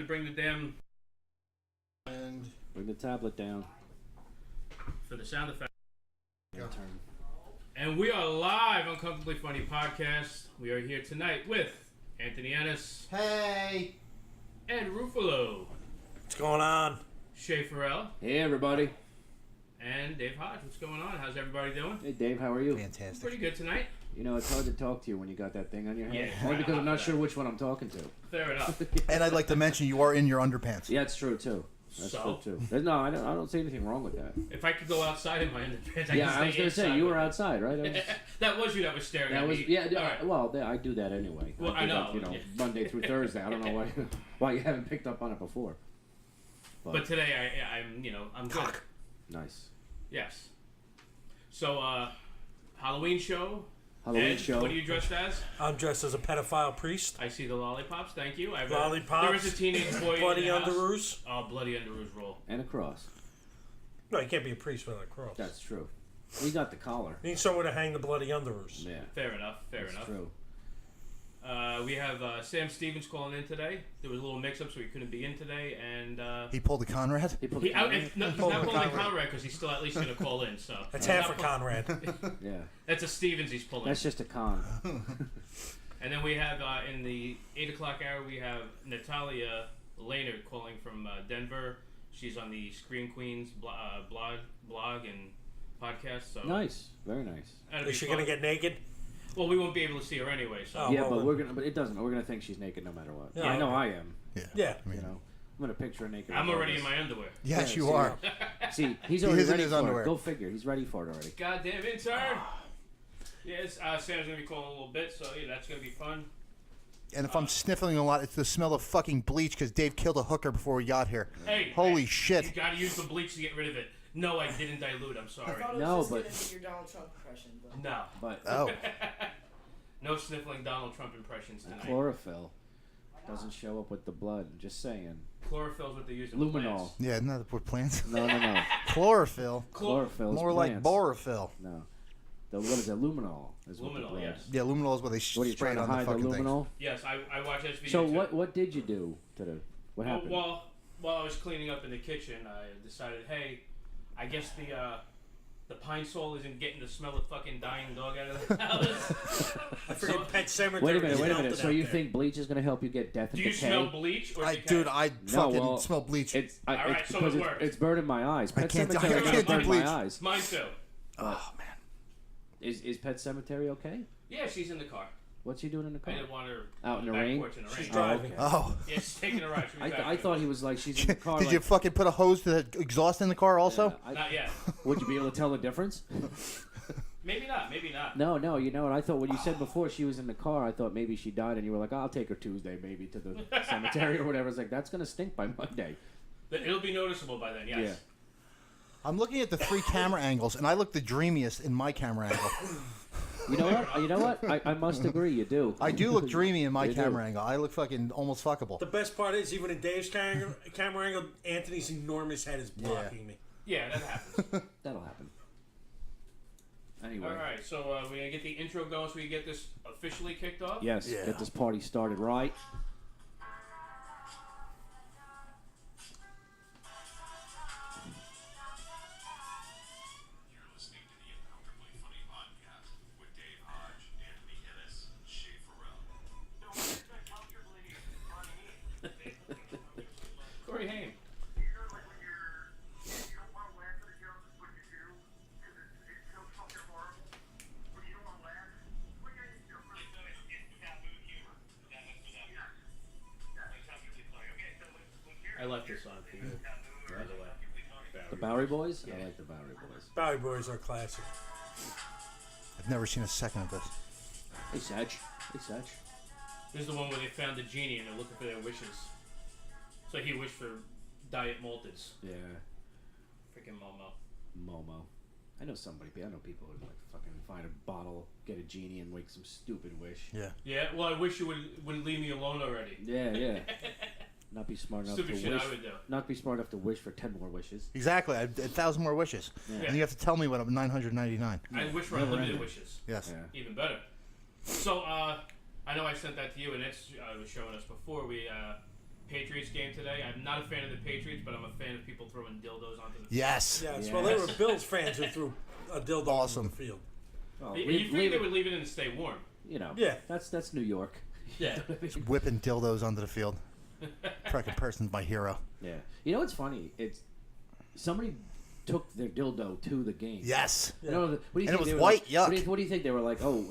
to bring the damn And Bring the tablet down. for the sound effect. Your turn. And we are live on Comfortably Funny Podcast. We are here tonight with Anthony Ennis hey, and Ruffalo, What's going on? Shay Farrell, Hey, everybody. and Dave Hodge. What's going on? How's everybody doing? Hey, Dave. How are you? fantastic. Pretty good tonight. You know, it's hard to talk to you when you got that thing on your head. Yeah, Only because I'm not right. sure which one I'm talking to. Fair enough. And I'd like to mention you are in your underpants. Yeah, it's true too. That's So? true too. No, I don't see anything wrong with that. If I could go outside in my underpants, I Yeah, could I was stay gonna say inside you with were it. outside, right? That was you that was staring That at was me. yeah. All right. Well, I do that anyway. Well, I do know, that, yeah. Monday through Thursday. I don't know why you haven't picked up on it before. But today I'm good. Nice Yes. So Halloween show. Halloween Ed, show. What are you dressed as? I'm dressed as a pedophile priest. I see the lollipops. Thank you. I've Lollipops. There is a teenage boy Bloody in the house. underoos. Oh, bloody underoos roll. And a cross. No, you can't be a priest without a cross. That's true. We got the collar. You need somewhere to hang the bloody underoos. Yeah, Fair enough. Fair that's enough. true. We have Sam Stevens calling in today. There was a little mix-up, so he couldn't be in today, and He pulled a Conrad. He put he the out. collar in? No, he's Pull not the calling Conrad. Conrad because he's still at least going to call in. So That's He's half a not pull- Conrad. Yeah, That's a Stevens he's pulling. that's just a con. And then we have in the 8 o'clock hour we have Natalia Laynard calling from Denver. She's on the Scream Queens blog and podcast. So Nice, very nice. that'll be Is she fun. gonna get naked? Well, we won't be able to see her anyway. So Oh, Yeah, well, but then- But it doesn't. We're gonna think she's naked no matter what. Yeah, I know okay. I am. Yeah. I mean, You know, I'm gonna picture her naked. I'm already in regardless. my underwear. yes, Yeah, you see, are. See, he's He already is in ready his for underwear. it. Go figure. He's ready for it already. Goddamn intern. Yes, Sam's gonna be calling a little bit, so yeah, that's gonna be fun. And if I'm sniffling a lot, it's the smell of fucking bleach because Dave killed a hooker before we got here. Hey, Holy hey, shit. You gotta use the bleach to get rid of it. No, I didn't dilute. I'm I sorry. thought it was No, just but- gonna be your Donald Trump impression, but No, But Oh, no sniffling Donald Trump impressions tonight. chlorophyll doesn't show up with the blood. Just saying. Chlorophyll's what they use in Luminol. plants. yeah, not with plants. No, no, no. Chlorophyll. Chlorophyll. More like borophyll. No. What is it? Luminol. Is what the Luminol, blood yes. is. Yeah, luminol is what they What are you spray trying it to on the hide the fucking things. luminol? Yes, I watched this video. So too. what did you do today? What happened? While I was cleaning up in the kitchen, I decided, hey, I guess the Pine Sol isn't getting the smell of fucking dying dog out of the house. I forget Pet Cemetery. Wait a minute. is Wait a melted minute. So out you there. think bleach is going to help you get death Do and you decay? smell bleach? Or Dude, I fucking well, smell bleach. It's All right, it's so because it it's, works. it's burning my eyes. I Pet can't do- Cemetery I doesn't can't do burn bleach. my eyes. Mine too. Oh, man. Is Pet Cemetery okay? Yeah, she's in the car. What's she doing in the I car? didn't want her Out on in the back rain? porch in the She's rain. driving. okay. Oh. Yeah, she's taking a ride. She'll be back I in thought he was like she's in the car. Did like, you fucking put a hose to the exhaust in the car also? Not yet. Would you be able to tell the difference? Maybe not. Maybe not. No. You know what? I thought when you said before she was in the car, I thought maybe she died, and you were like, "I'll take her Tuesday, maybe to the cemetery or whatever." It's like that's gonna stink by Monday. But it'll be noticeable by then. Yes. Yeah. I'm looking at the 3 camera angles, and I look the dreamiest in my camera angle. You know what? You know what? I must agree. You do. I do look dreamy in my You do. camera angle. I look fucking almost fuckable. The best part is, even in Dave's camera angle, Anthony's enormous head is blocking me. Yeah, that happens. That'll happen. Anyway. All right, so we're gonna get the intro going so we get this officially kicked off. Yes. Yeah. Get this party started right. You're listening to the Uncomfortably Funny Podcast with Dave Hodge, Anthony Ennis, Shay Farrell. Corey Haim. I left this on for you. By the way. The Bowery Boys. Yeah. I like the Bowery Boys. Bowery Boys are classic. I've never seen a second of this. Hey, Satch. Hey, Satch. This is the one where they found the genie and they're looking for their wishes. So he wished for Diet Malteds. Yeah. Freaking Momo. Momo. I know somebody. I know people who like fucking find a bottle, get a genie, and make some stupid wish. Yeah. Yeah, well, I wish you would leave me alone already. Yeah. Not be smart enough Stupid to shit wish. I would do. Not be smart enough to wish for 10 more wishes. Exactly. I have 1,000 more wishes. Yeah. And you have to tell me what I'm 999. I wish for Never unlimited ending. wishes. Yes. Yeah. Even better. So, I know I sent that to you, and it's was showing us before. We Patriots game today. I'm not a fan of the Patriots, but I'm a fan of people throwing dildos onto the field. Yes. Yes. Yeah. Well, they were Bills fans who threw a dildo Awesome. on the field. Well, You leave- think leave they it- would leave it in to stay warm? You know. Yeah. That's New York. Yeah. Whipping dildos onto the field. Fucking person's my hero. Yeah. You know what's funny? It's somebody took their dildo to the game. Yes. You know, what do you And it think was they were white, like, yuck. What do you think they were like? Oh,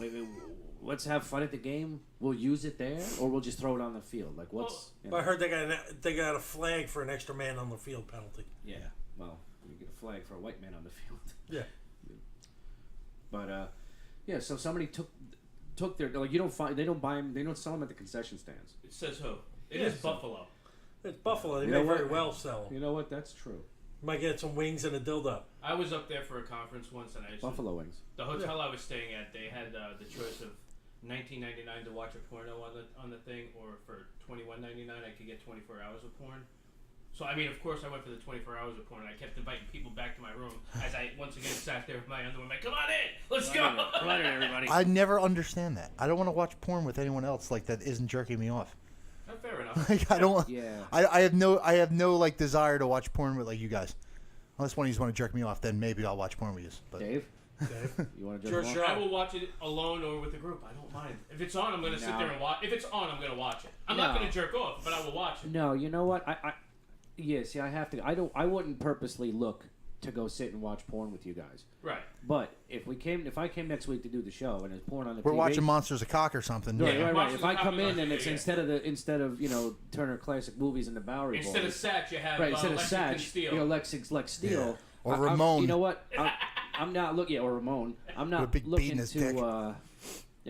let's have fun at the game. We'll use it there, or we'll just throw it on the field. Like what's? You know? I heard they got a flag for an extra man on the field penalty. Yeah. Well, you get a flag for a white man on the field. Yeah. But yeah. So somebody took their like you don't find they don't buy them, they don't sell them at the concession stands. It says who? It Yeah, is so- Buffalo. It's Buffalo. They You know may very what? well sell them. You know what? That's true. Might get some wings and a dildo. I was up there for a conference once, and I used to, Buffalo wings. the hotel I was staying at, they had the choice of $19.99 to watch a porno on the thing, or for $21.99 I could get 24 hours of porn. So I mean, of course, I went for the 24 hours of porn. And I kept inviting people back to my room as I once again sat there with my underwear. I'm like, "Come on in, let's go." Come on in, everybody. I never understand that. I don't want to watch porn with anyone else like that isn't jerking me off. Fair enough. Like I don't. Yeah. I have no like desire to watch porn with like you guys. Unless one of you want to jerk me off, then maybe I'll watch porn with you. But Dave, Dave. you want to Sure, jump sure. I will watch it alone or with a group. I don't mind. If it's on, I'm gonna sit No. there and watch. If it's on, I'm gonna watch it. I'm not No. gonna jerk off, but I will watch it. No, you know what? Yeah, see, I have to. I wouldn't purposely look to go sit and watch porn with you guys. Right. But if I came next week to do the show and there's porn on the we're TV, watching Monsters of Cock or something. Right, Yeah. right, right. Monsters If I of come Cock in and it's yeah. instead of Turner Classic Movies and the Bowery Instead of Boys, Satch, you have right? Instead of Lexington Satch, Steel. Lex Steele Or I'm- Ramon. You know what? I'm not looking. Or Ramon. I'm With a not big beat looking in his to. dick.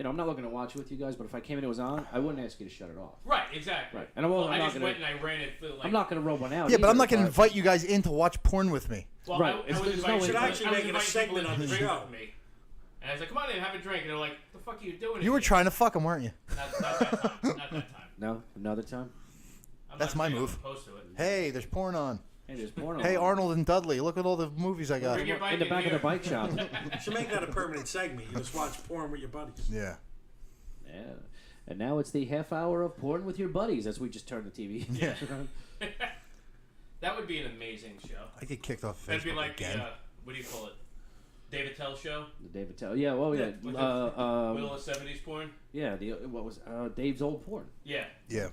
I'm not looking to watch it with you guys. But if I came in and it was on, I wouldn't ask you to shut it off. Right. Exactly. Right. And I'm I not just gonna. went and I ran it. For, like, I'm not going to roll one out. Yeah, but I'm either, not going to invite you guys in to watch porn with me. Well, Right. I It's- was there's inviting no people- way- Should actually I was make it a inviting people segment in on to the drink show. with me. And I was like, "Come on in, have a drink." And they're like, "The fuck are you doing?" You were here?" trying to fuck him, weren't you? Not that time. Not that time. No, another time. I'm That's not my saying I'm move. opposed to it. Hey, there's porn on. Hey, there's porn. Hey, on. Arnold and Dudley, look at all the movies I got. Bring your bike in the back of here. the bike shop. You should make that a permanent segment. You just watch porn with your buddies. Yeah. Yeah. And now it's the half hour of porn with your buddies as we just turned the TV. Yeah. That would be an amazing show. I get kicked off That'd be Facebook like again. the what do you call it? David Tell show. The David Tell. Yeah. Well, yeah. With the Middle of 70s porn. Yeah. The what was Dave's old porn. Yeah. Yeah.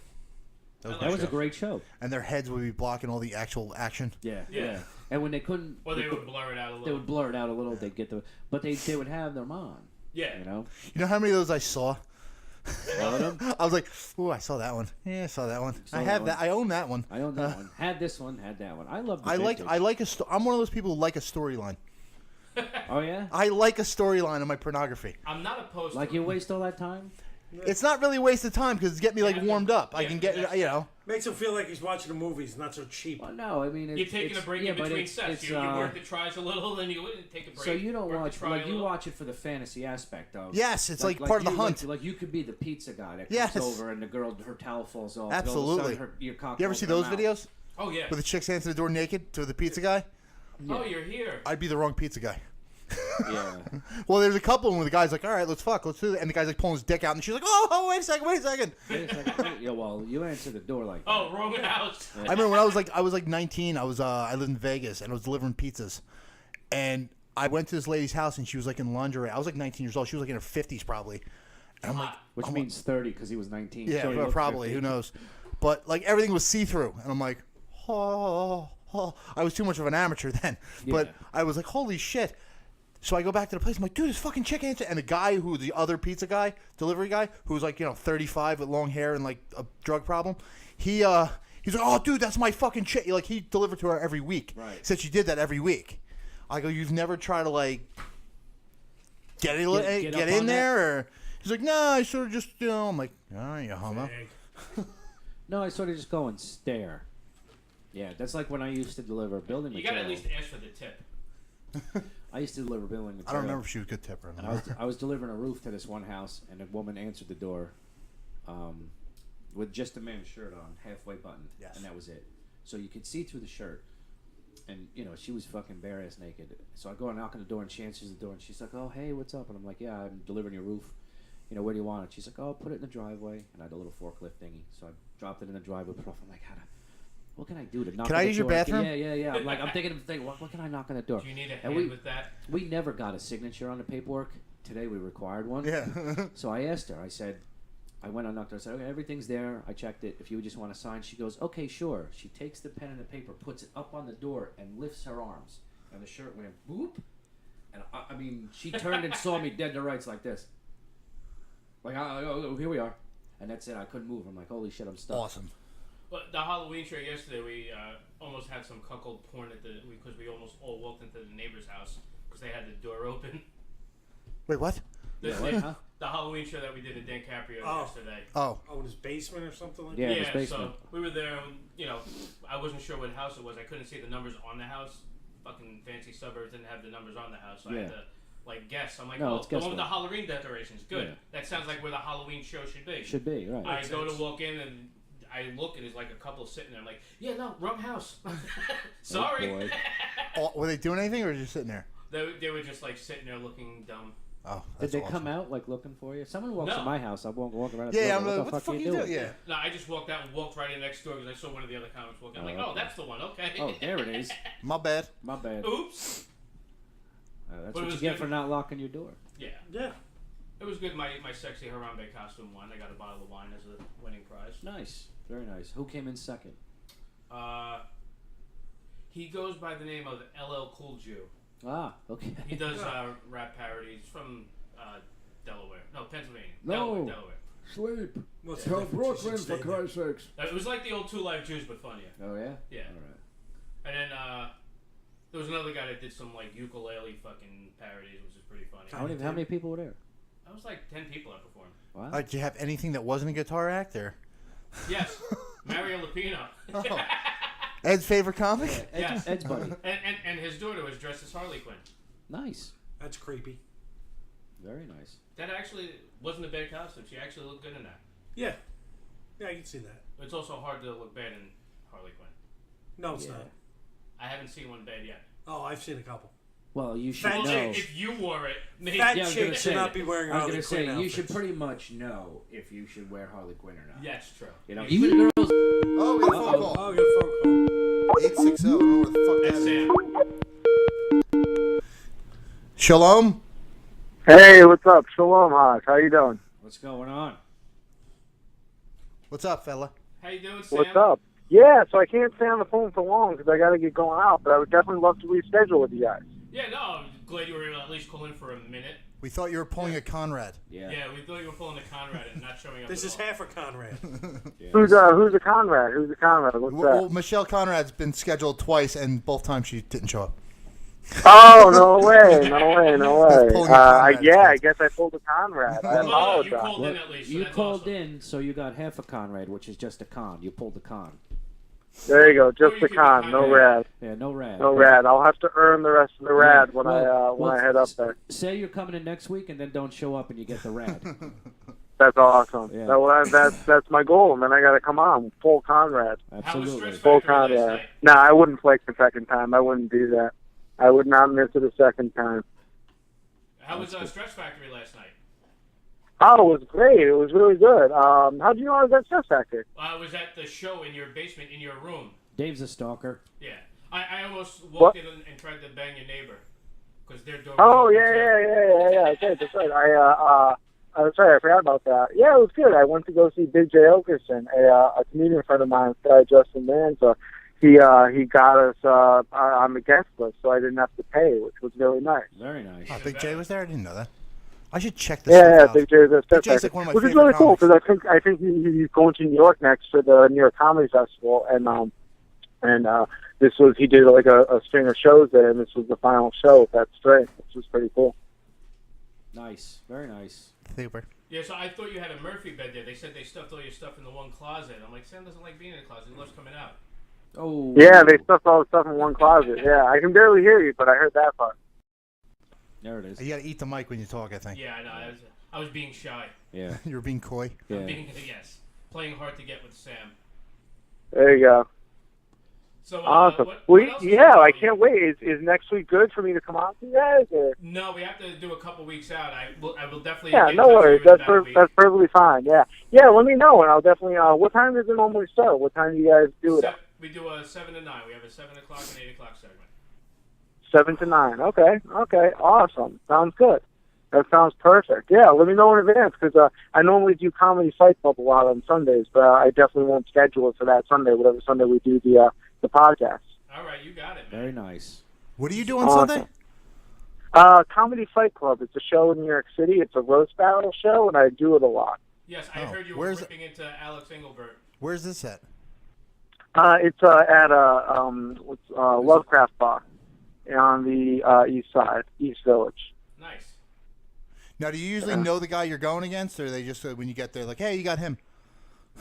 I That was good a great show. And their heads would be blocking all the actual action. Yeah. Yeah. Yeah. And when they couldn't, Or they would blur it out a little. they would blur it out a little. They'd get the, but they would have them on. Yeah. You know. You know how many of those I saw? All of them. I was like, ooh, I saw that one. Yeah, I saw that one. Saw I that have one. that. I own that one. I owned that one. Had this one. Had that one. I love. I like a I'm one of those people who like a storyline. Oh yeah. I like a storyline in my pornography. I'm not opposed Like to you it. waste all that time. It's not really a waste of time because it's getting me like Yeah. warmed up. I Yeah, can get that's- you know. Makes him feel like he's watching the movies, not so cheap. Well, no, I mean it's, You're taking it's, a break yeah, in but between it's, sets. It's, You work the tries a little, then you take a break. so you don't work the watch try like a you little. watch it for the fantasy aspect of. Yes, it's like part of the you- hunt. Like you could be the pizza guy that comes Yes. over and the girl her towel falls off. Absolutely. Your cock You ever falls see in her those mouth. videos Oh yeah. where the chicks answer the door naked to the pizza guy? Oh, you're here. I'd be the wrong pizza guy. Yeah. Well, there's a couple where the guy's like, all right, let's fuck, let's do it. And the guy's like pulling his dick out, and she's like, oh, wait a second. Wait a second. Yeah, well, you answer the door like. Oh, wrong house. I remember when I was like 19. I lived in Vegas, and I was delivering pizzas, and I went to this lady's house, and she was like in lingerie. I was like 19 years old. She was like in her 50s probably, and I'm like, Which means 30 because he was 19. yeah, so he well, looked probably. 50. Who knows? But like everything was see through, and I'm like, oh. I was too much of an amateur then, but Yeah. I was like, holy shit. So I go back to the place. I'm like, dude, this fucking chick answered. And the guy who, the other pizza guy, delivery guy, who was like, 35 with long hair and like a drug problem, he's like, oh, dude, that's my fucking chick. Like, he delivered to her every week. Right. Said she did that every week. I go, you've never tried to like get Get up in on there, or he's like, no, I sort of just, I'm like, all right, you homo. No, I sort of just go and stare. Yeah, that's like when I used to deliver building You material. gotta at least ask for the tip. I used to deliver building material. I don't remember if she was a good tipper. And I was delivering a roof to this one house, and a woman answered the door with just a man's shirt on, halfway buttoned, Yes. and that was it. So you could see through the shirt, and she was fucking bare ass naked. So I go and knock on the door, and she answers the door, and she's like, "Oh, hey, what's up?" And I'm like, "Yeah, I'm delivering your roof. Where do you want it?" She's like, "Oh, put it in the driveway." And I had a little forklift thingy, so I dropped it in the driveway. Put off. I'm like, what can I do to knock? Can on I the use your door? bathroom? Yeah. I'm thinking of thing. What can I knock on the door? Do you need a And hand with that? We never got a signature on the paperwork. Today we required one. Yeah. So I asked her. I said, I went on, knocked her. I said, okay, everything's there. I checked it. If you just want to sign, she goes, okay, sure. She takes the pen and the paper, puts it up on the door, and lifts her arms. And the shirt went boop. And I mean, she turned and saw me dead to rights like this. Like, oh, here we are. And that's it. I couldn't move. I'm like, holy shit, I'm stuck. Awesome. Well, the Halloween show yesterday, we almost had some cuckold porn because we almost all walked into the neighbor's house because they had the door open. Wait, what? Yeah, what, huh? The Halloween show that we did in Dan Caprio Oh. yesterday. Oh. Oh, in his basement or something like Yeah, that? in his basement. So we were there, and, I wasn't sure what house it was. I couldn't see the numbers on the house. Fucking fancy suburbs didn't have the numbers on the house, so I had to guess. I'm like, No, oh, it's the one with the guesswork. Halloween decorations. Good. Yeah. That sounds like where the Halloween show should be. Should be, right. I go to walk in and I look and there's like a couple sitting there. I'm like, yeah, no, wrong house. Sorry. boy. Oh, were they doing anything or just sitting there? They were just like sitting there looking dumb. Oh, Did that's they awesome. come out like looking for you? Someone walks No. in my house. I won't walk around. Yeah, I'm what like, what the fuck are you doing? Yeah. No, I just walked out and walked right in next door because I saw one of the other comics walking. I'm like, Oh, oh, okay. that's the one. Okay. Oh, there it is. My bad. My bad. Oops. That's But it what you was get good. for not locking your door. Yeah. Yeah. It was good. My sexy Harambe costume won. I got a bottle of wine as a winning prize. Nice. Very nice. Who came in second? He goes by the name of LL Cool Jew. Ah, okay. He does rap parodies from Delaware. No, Pennsylvania. No. Delaware. Sleep. What's Tell the difference? Brooklyn, You should for stay there. Christ's sakes. It was like the old Two Live Jews, but funnier. Oh, yeah? Yeah. All right. And then there was another guy that did some like ukulele fucking parodies, which is pretty funny. How many people were there? That was like 10 people that performed. Wow. Did you have anything that wasn't a guitar act or? Yes, Mario Lupino. Oh. Ed's favorite comic? Yes. Ed's buddy. and his daughter was dressed as Harley Quinn. Nice. That's creepy. Very nice. That actually wasn't a bad costume. She actually looked good in that. Yeah. Yeah, I can see that. It's also hard to look bad in Harley Quinn. No, it's Yeah. not. I haven't seen one bad yet. Oh, I've seen a couple. Well, you should Fat know. If you wore it, maybe. Fat Yeah, I was gonna chicks say should not be wearing I was Harley going to say, Quinn you outfits. should pretty much know if you should wear Harley Quinn or not. Yeah, it's true. You know, even girls. Oh, we got a phone Uh-oh. call. Oh, good phone call. 860. I don't know what the fuck That's that is. Sam. Shalom. Hey, what's up? Shalom, Haas. How you doing? What's going on? What's up, fella? How you doing, Sam? What's up? Yeah, so I can't stay on the phone for long because I got to get going out, but I would definitely love to reschedule with you guys. Yeah, no, I'm glad you were able to at least call in for a minute. We thought you were pulling a Conrad. Yeah. Yeah, we thought you were pulling the Conrad and not showing up. This at is all. half a Conrad. Who's a Conrad? Who's a Conrad? What's Well, that? Michelle Conrad's been scheduled twice, and both times she didn't show up. Oh, no way, no way, no way. Pulling a Conrad. Yeah, I guess I pulled a Conrad. I Well, you apologize. called in at least. So You that's called awesome. in, so you got half a Conrad, which is just a con. You pulled the con. There you go, Or just you the could be con, no Conrad. rad. Yeah, no rad. No rad. I'll have to earn the rest of the rad when Well, I head up there. Say you're coming in next week, and then don't show up, and you get the rad. That's awesome. Yeah. That's my goal, and then I got to come on full Conrad. How was Absolutely. Stress Full Factory last Conrad. night? No, I wouldn't flex the second time. I wouldn't do that. I would not miss it a second time. How was Stress Factory last night? Oh, it was great. It was really good. How do you know I was at Stress Factory? I was at the show in your basement, in your room. Dave's a stalker. Yeah. I almost What? walked in and tried to bang your neighbor. Because their door was Oh, open, yeah, too. yeah. Okay, that's right. I'm sorry, I forgot about that. Yeah, it was good. I went to go see Big J. Okerson, a comedian friend of mine, Justin Manza. He got us on the guest list, so I didn't have to pay, which was really nice. Very nice. Oh, Big J was there? I didn't know that. I should check this Yeah, stuff out. Big J's at Stress Big J's Factory, like one of my which is favorite really cool comics. because I think he's going to New York next for the New York Comedy Festival, and he did like a string of shows there, and this was the final show of that string, which was pretty cool. Nice. Very nice. Super. Yeah, so I thought you had a Murphy bed there. They said they stuffed all your stuff in the one closet. I'm like, Sam doesn't like being in a closet. He loves coming out. Oh. Yeah, they stuffed all the stuff in one closet. Yeah, I can barely hear you, but I heard that part. There it is. You got to eat the mic when you talk, I think. Yeah, I know. I was being shy. Yeah. You were being coy. Yeah. Being, yes. Playing hard to get with Sam. There you go. So, Awesome. what else is Yeah, going I on? can't wait. Is next week good for me to come out to you guys? Or? No, we have to do a couple weeks out. I will definitely. Yeah, get in no touch with worries. you in about a week. That's perfectly fine. Yeah, yeah. Let me know, and I'll definitely. What time does it normally start? What time do you guys do it? We do a 7 to 9. We have a 7 o'clock and 8 o'clock segment. 7 to 9. Okay. Awesome. Sounds good. That sounds perfect. Yeah, let me know in advance because I normally do Comedy Fight Club a lot on Sundays, but I definitely won't schedule it for that Sunday, whatever Sunday we do the podcast. All right, you got it, man. Very nice. What do you do on Awesome. Sunday? Comedy Fight Club. It's a show in New York City. It's a roast battle show, and I do it a lot. Yes, I Oh, heard you were where's ripping into Alex Engelbert. Where's this at? It's at Lovecraft Bar on the east side, East Village. Nice. Now, do you usually know the guy you're going against, or are they just when you get there, like, hey, you got him?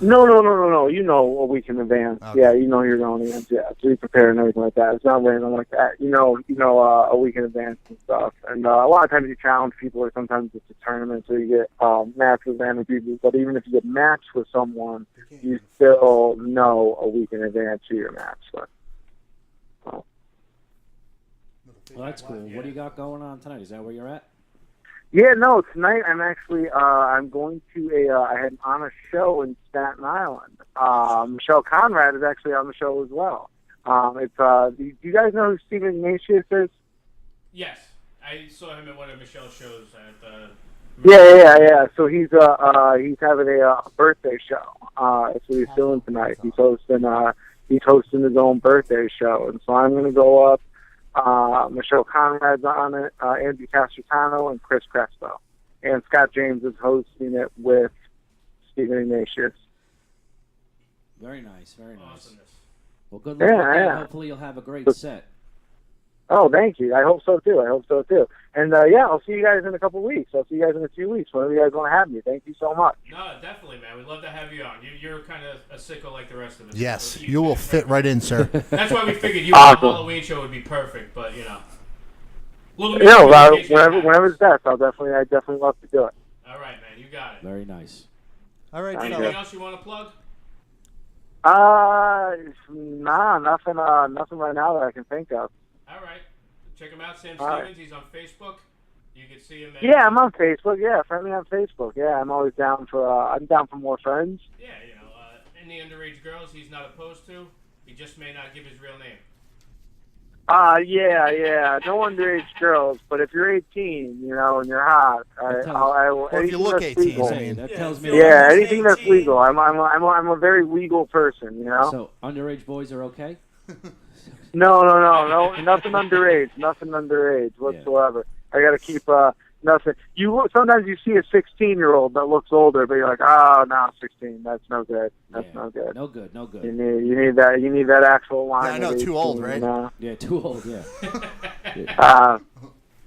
No. You know a week in advance. Okay. Yeah, you know you're going against. Yeah, to be prepared and everything like that. It's not random like that. You know, a week in advance and stuff. And a lot of times you challenge people, or sometimes it's a tournament, so you get matched with random people. But even if you get matched with someone, you still know a week in advance who you're matched with. Well, that's cool. What do you got going on tonight? Is that where you're at? Yeah, no. Tonight I'm actually I'm going to I had on a show in Staten Island. Michelle Conrad is actually on the show as well. It's do you guys know who Stephen Ignatius is? Yes, I saw him at one of Michelle's shows at the. Yeah. So he's having a birthday show. That's what he's doing tonight. He's hosting his own birthday show, and so I'm going to go up. Michelle Conrad's on it, Andy Castrotano, and Chris Crespo. And Scott James is hosting it with Stephen Ignatius. Very nice. Very nice. Awesomeness. Well, good luck Yeah, with that. yeah. Hopefully you'll have a great set. Oh, thank you. I hope so too. And yeah, I'll see you guys in a couple weeks. I'll see you guys in a few weeks. Whenever you guys want to have me. Thank you so much. No, definitely, man. We'd love to have you on. You're kind of a sicko like the rest of us. Yes, So you will fit right in, sir. That's why we figured you on a Awesome. Halloween show would be perfect, but Little You know, miscommunication whenever happens. it's best, I definitely love to do it. All right, man. You got it. Very nice. All right, Thank fella. Anything else you want to plug? Nah, nothing right now that I can think of. All right. Check him out, Sam All right. Stevens. He's on Facebook. You can see him. At, Yeah, I'm on Facebook. Yeah, friend me on Facebook. Yeah, I'm always down for. I'm down for more friends. Yeah, any underage girls he's not opposed to. He just may not give his real name. Yeah. No underage girls, but if you're 18, and you're hot, I will. Or if you anything look that's 18, legal. I mean. That Yeah, tells me. if you're Yeah, almost anything that's 18. legal. I'm a very legal person. So underage boys are okay. No, nothing underage whatsoever. I got to keep nothing. Sometimes you see a 16-year-old that looks older, but you're like, oh no, 16. That's no good. That's Yeah. no good. No good. No good. You need that. You need that actual line. Yeah, I know, of too old, 18, right? Yeah, too old. Yeah.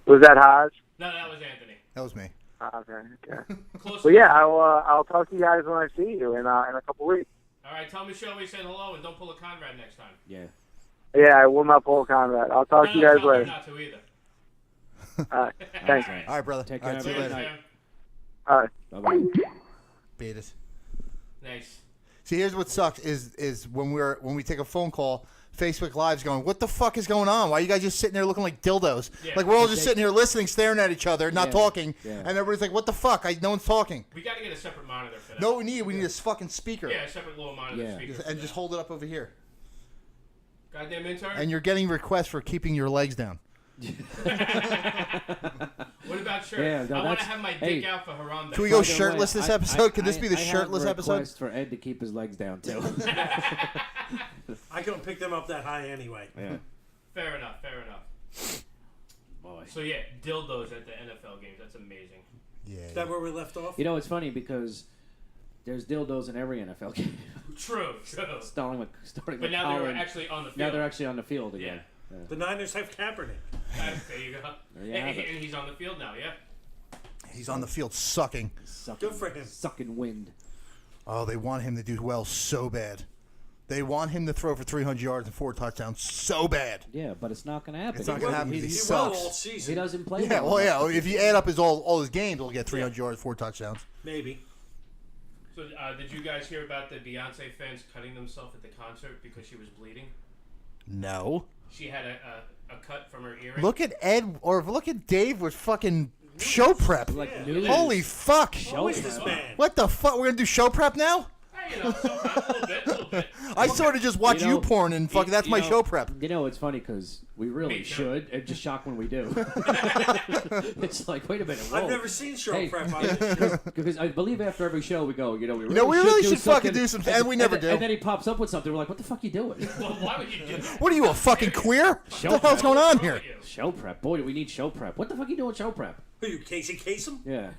Was that Hodge? No, that was Anthony. That was me. Okay. Close. Well, yeah, I'll talk to you guys when I see you in a couple weeks. All right. Tell Michelle we said hello and don't pull a Conrad next time. Yeah. Yeah, I will not pull Conrad. I'll talk to you guys tell her later. not to either. All right. Thanks. All right. All right, brother. Take All right, care, see you man. later. Sam. All right. Bye-bye. Betas. Nice. See, here's what sucks is when we take a phone call, Facebook Live's going, what the fuck is going on? Why are you guys just sitting there looking like dildos? Yeah. Like we're all just sitting here listening, staring at each other, not Yeah. talking, Yeah. and everybody's like, what the fuck? No one's talking. We got to get a separate monitor for that. No, we need a fucking speaker, Yeah, a separate little monitor Yeah. speaker. and just hold it up over here. Goddamn intern. And you're getting requests for keeping your legs down. What about shirt? Yeah, no, I want to that's- have my hey. dick out for Harambe. Can we go By the shirtless way, this I- episode? Could this I- be the I shirtless have a episode? request for Ed to keep his legs down too. I couldn't pick them up that high anyway. Yeah. Fair enough. Boy. So yeah, dildos at the NFL games. That's amazing. Is that where we left off? You know, it's funny because there's dildos in every NFL game. True. starting with But now they're Colin. actually on the field. Now they're actually on the field again. The Niners have Kaepernick. There you go. There you have it. And he's on the field now. Yeah. He's on the field sucking. Sucking, Good for him. Sucking wind. Oh, they want him to do well so bad. They want him to throw for 300 yards and 4 touchdowns so bad. Yeah, but it's not going to happen. It's not gonna happen. He He will sucks. all He season. doesn't play. Yeah, well well, enough. yeah. If you add up all his games, he'll get 300 yards, 4 touchdowns. Maybe. So did you guys hear about the Beyonce fans cutting themselves at the concert because she was bleeding? No. She had a cut from her earring. Look at Ed or look at Dave with fucking show prep. Like Yeah. news. Holy fuck! Who is this man? What the fuck? We're gonna do show prep now? Hey, you know, sometimes a little bit. I sort of just watch You know, porn and fucking that's my show prep. You know, it's funny because we really Me too. should. It's just shocked when we do. It's like, wait a minute. I've whoa. never seen show Hey. prep on this show. Because I believe after every show we go, we really, We really should something. fucking do some, and we never do. And then he pops up with something. We're like, what the fuck you doing? Well, why would you do that? What are you, a fucking queer? Show What the hell's prep. going on What's wrong here? with you? Show prep, boy, do we need show prep? What the fuck you doing show prep? Who you, Casey Kasem? Yeah,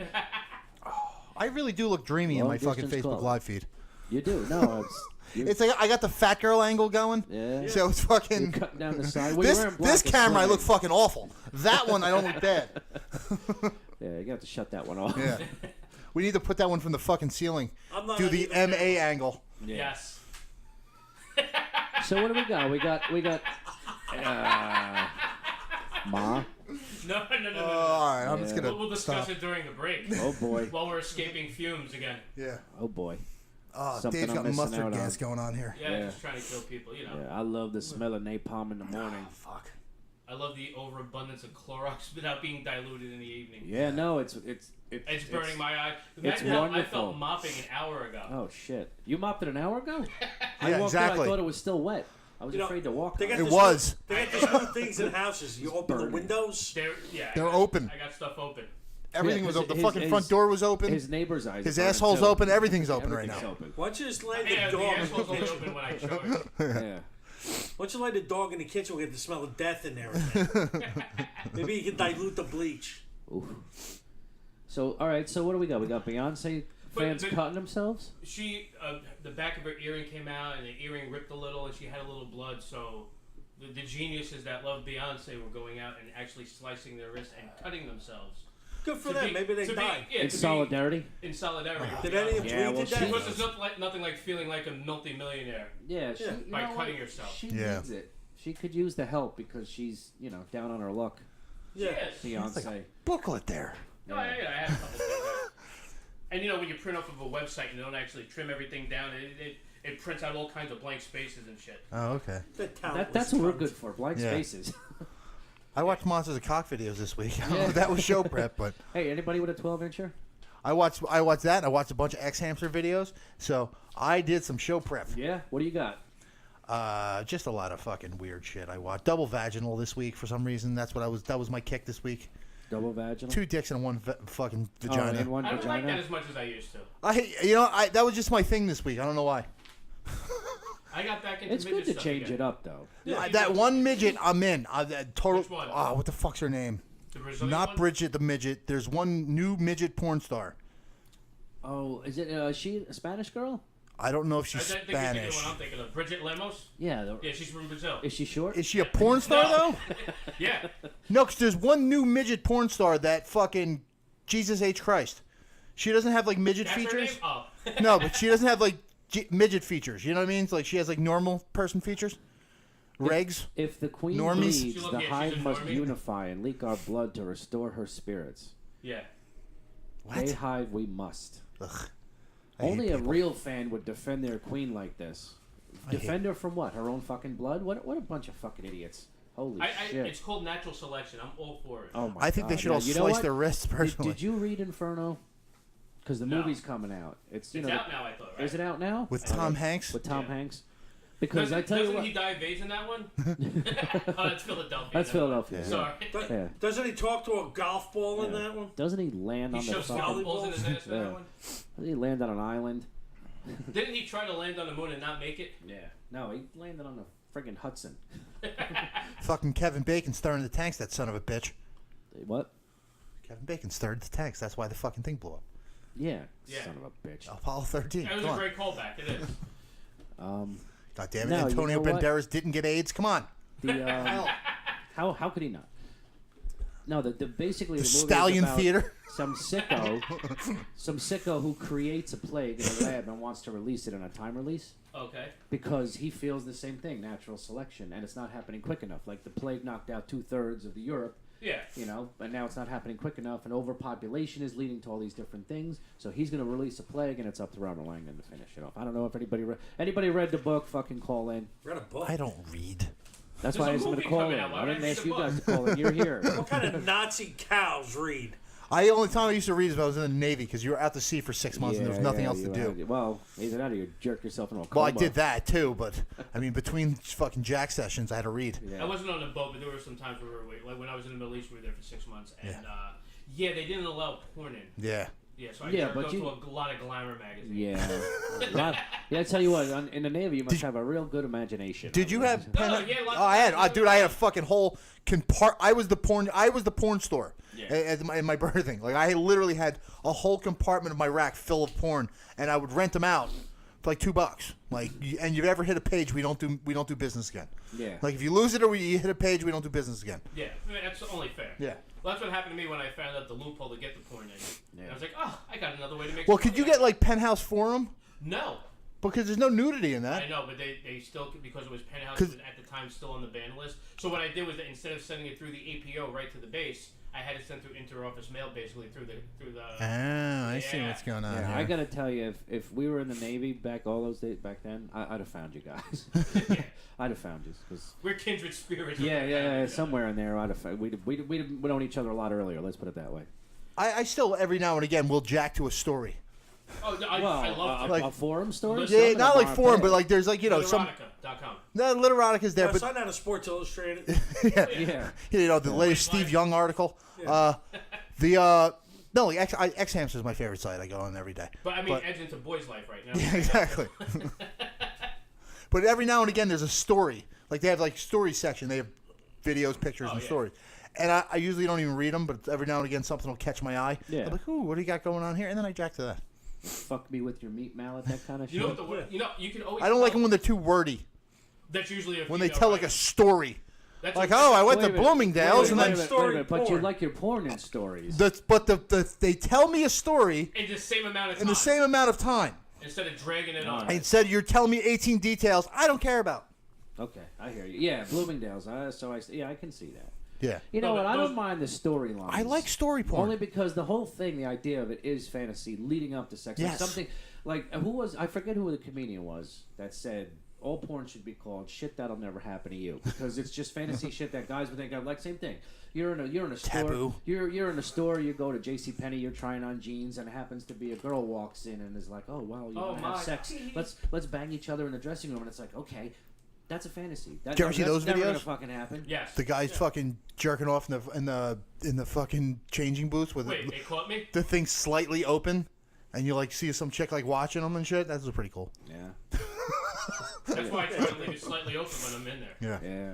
I really do look dreamy in Long my fucking distance Facebook call. Live feed. you do. No, It's like I got the fat girl angle going. yeah. So it's fucking. You're cutting down the side. Well, you're This wearing black this and camera I swimming. look fucking awful. That one I don't look bad. Yeah, you got to shut that one off. Yeah. We need to put that one from the fucking ceiling. I'm not Do the even MA there. angle. Yeah. Yes. So what do we got? We got. Ma. No. All right, I'm just Yeah. gonna We'll discuss stop. it during the break. Oh boy. While we're escaping fumes again. Yeah. Oh boy. Oh, Something Dave's I'm got missing mustard out gas on. going on here. Yeah, Yeah. just trying to kill people, you know. Yeah, I love the smell of napalm in the morning. Fuck. I love the overabundance of Clorox without being diluted in the evening. Yeah, no, it's It's burning my eye. it's Imagine how I wonderful. felt mopping an hour ago. Oh shit! You mopped it an hour ago. I Yeah, walked exactly. in, I thought it was still wet. I was You know, afraid to walk. They on got it. It this was. New, they got these new things in houses. You open the burning. windows. They're open. I got stuff open. Everything Yeah, was 'cause open. The his- fucking his- front door was open. His neighbor's eyes. His are burning, asshole's too. open. Everything's open right Everything's now. open. Why don't you just lay Yeah, the the dog in asshole's the only kitchen? open when I show it. Yeah. Why don't you lay the dog in the kitchen? We'll get the smell of death in there. Again. Maybe you can dilute the bleach. Oof. So all right. So what do we got? We got Beyonce fans but- cutting themselves. She, the back of her earring came out, and the earring ripped a little, and she had a little blood. So, the geniuses that love Beyonce were going out and actually slicing their wrist and cutting themselves. Good for To them. be- Maybe they to be- died. yeah, In to be solidarity. in solidarity. with Did any of Beyonce. them Yeah, bleed well, to she death? Because there's nothing like feeling like a multi-millionaire. Yeah. She, Yeah. you By know cutting what? yourself. She Yeah. needs it. She could use the help because she's down on her luck. Yeah. Yes. Beyonce. Booklet there. No, I had a couple things. And when you print off of a website and don't actually trim everything down, it prints out all kinds of blank spaces and shit. Oh, okay. That's what we're good for. Blank Yeah. spaces. I watched Monsters of Cock videos this week. I don't know Yeah. if that was show prep, but Hey, anybody with a 12-incher? I watched that. And I watched a bunch of X-Hamster videos. So I did some show prep. Yeah. What do you got? Just a lot of fucking weird shit. I watched Double Vaginal this week for some reason. That was my kick this week. Double vaginal. 2 dicks and one fucking Oh, vagina. and one I don't like vagina. that as much as I used to. That was just my thing this week. I don't know why. I got back into It's good midget to stuff change again. it up, though. Yeah, That one midget, I'm in. Total. Which one? Oh, what the fuck's her name? The Brazilian Not one? Bridget the midget. There's one new midget porn star. Oh, is it she a Spanish girl? I don't know if I she's think you're thinking Spanish. of what I'm thinking of. Bridget Lemos? Yeah. Yeah, she's from Brazil. Is she short? Is she a porn star No. though? Yeah. No, because there's one new midget porn star that fucking Jesus H Christ. She doesn't have like midget That's her features. name? Oh. No, but she doesn't have like midget features. You know what I mean? It's like she has like normal person features. Regs. If the queen Normies? bleeds, She look- the yeah, she's hive a must normie. unify and leak our blood to restore her spirits. Yeah. What? Hey, hive, we must. Ugh. I hate Only a people. real fan would defend their queen like this. I hate- Defend her from what? Her own fucking blood? What a bunch of fucking idiots. Holy shit. It's called natural selection. I'm all for it. Oh my I think they God. should Yeah, all you know slice what? their wrists Did, personally. did you read Inferno? Because the No. movie's coming out. It's It's out now, I thought, right? Is it out now? With Tom Hanks? With Tom Yeah. Hanks? Because I tell you doesn't what. he die of AIDS in that one? Oh, that's Philadelphia. That's never mind. Philadelphia. Sorry. Yeah. Doesn't he talk to a golf ball in Yeah. that one? Doesn't he land He on the shoves fucking? golf balls in his ass for Yeah. that one. Doesn't he land on an island? Didn't he try to land on the moon and not make it? Yeah. No, he landed on the friggin' Hudson. Fucking Kevin Bacon stirring the tanks, that son of a bitch. What? Kevin Bacon stirred the tanks. That's why the fucking thing blew up. Yeah. Yeah. Son of a bitch. Apollo 13. That was Come a on. great callback. It is. God damn it. No, you Antonio know what? Banderas didn't get AIDS. Come on. The how could he not? No, the basically The the movie Stallion is about Theater. some sicko who creates a plague in a lab and wants to release it in a time release Okay. because he feels the same thing, natural selection, and it's not happening quick enough. Like the plague knocked out 2/3 of the Europe, Yeah. but now it's not happening quick enough, and overpopulation is leading to all these different things. So he's going to release a plague, and it's up to Robert Langdon to finish it off. I don't know if anybody read the book. Fucking call in. Read a book. I don't read. That's There's why a I asked him to movie call coming in. out. Why I would didn't I ask read you a guys book? to call in. You're here. What kind of Nazi cows read? I only time I used to read is when I was in the Navy because you were out to sea for 6 months and there was nothing else to you do. had- well, either that or you jerk yourself into a coma. Well, I did that too, but I mean, between fucking jack sessions, I had to read. Yeah. I wasn't on a boat, but there were some times where we were away. Like when I was in the Middle East, we were there for 6 months, and they didn't allow porn in. Yeah. Yeah, so I Yeah, jerked but off you- to a lot of glamour magazines. Yeah. I tell you what, in the Navy, you must have a real good imagination. Did you have? No, yeah, lots I of- had. Dude, I had a fucking whole I was the porn store. Yeah. In my birthing. Like I literally had a whole compartment of my rack full of porn, and I would rent them out for like $2. Like, and you've ever hit a page, we don't do business again. Yeah. Like if you lose it or you hit a page, we don't do business again. Yeah, I mean, that's only fair. Yeah. Well, that's what happened to me when I found out the loophole to get the porn in. Yeah. I was like, oh, I got another way to make. Well, some could you money. get like Penthouse Forum? No. Because there's no nudity in that. I know, but they still, because it was Penthouse 'Cause- was at the time still on the ban list. So what I did was that instead of sending it through the APO right to the base, I had it sent through interoffice mail, basically through the. Oh, I see Yeah. what's going on. Yeah, here. I gotta tell you, if we were in the Navy back all those days back then, I'd have found you guys. I'd have found you, cause We're kindred spirits. yeah, somewhere in there, I'd have found, we'd known each other a lot earlier. Let's put it that way. I still every now and again will jack to a story. Oh, no, Well, I love like- a forum story. Listen- Yeah, Something not like about forum, that. but like there's like some. Literotica.com. No, Literatica's there, I but saw that on Sports Illustrated. yeah, Yeah. the latest Steve Young article. No, like X Hamster is my favorite site. I go on every day. But I mean, Ed's into boys' life right now. Yeah, exactly. But every now and again, there's a story. Like they have like story section. They have videos, pictures, and yeah. stories. And I usually don't even read them, but every now and again something will catch my eye. Yeah. I'm like, ooh, what do you got going on here? And then I jack to that. Fuck me with your meat mallet, that kind of shit. You know what the word? You know, you can always. I don't like tell- them when they're too wordy. That's usually a When they female tell like a writer. story. That's Like, a- oh, I went Wait to a minute. Bloomingdale's and wait, then. a minute, Story wait a minute, but you porn. like your porn in stories. But they tell me a story in the same amount of time. in the same amount of time. Instead of dragging it on. Alright. Instead, you're telling me 18 details I don't care about. Okay, I hear you. Yeah, Bloomingdale's. I can see that. Yeah. You know No, what? but I those- don't mind the storyline. I like story porn. Only because the whole thing, the idea of it is fantasy leading up to sex. Like Yes. something like I forget who the comedian was that said all porn should be called shit that'll never happen to you because it's just fantasy shit that guys would think of. Like same thing. You're in a store. Taboo. You're in a store. You go to JCPenney. You're trying on jeans, and it happens to be a girl walks in and is like, "Oh wow, you Oh, want to have my. sex? Let's bang each other in the dressing room." And it's like, okay, that's a fantasy. Did you ever see that's those never videos? gonna fucking happen. Yes. The guy's fucking jerking off in the fucking changing booths with Wait, they caught me? the thing slightly open, and you like see some chick like watching them and shit. That's pretty cool. Yeah. That's why I try to leave it slightly open when I'm in there. Yeah. Yeah.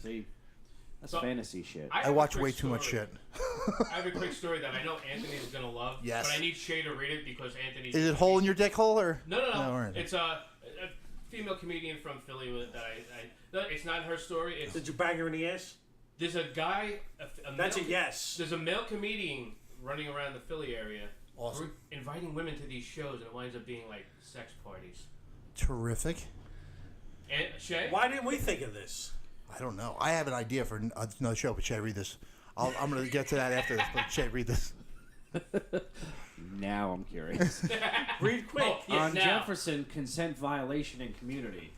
See, that's So, fantasy shit. I have a watch quick way too much story. shit. I have a quick story that I know Anthony's gonna love. Yes. But I need Shay to read it because Anthony. Is it hole in your dick hole or? No. all right. It's a female comedian from Philly that no, it's not her story. It's Did you bang her in the ass? there's a guy. That's a male- yes. There's a male comedian running around the Philly area, Awesome. inviting women to these shows, and it winds up being like sex parties. Terrific. And Shay, Why didn't we think of this? I don't know. I have an idea for another show, but Shay, read this. I'm gonna get to that after this. But Shay, read this. Now I'm curious. Read quick. Oh, yes, On now. Jefferson, consent violation in community.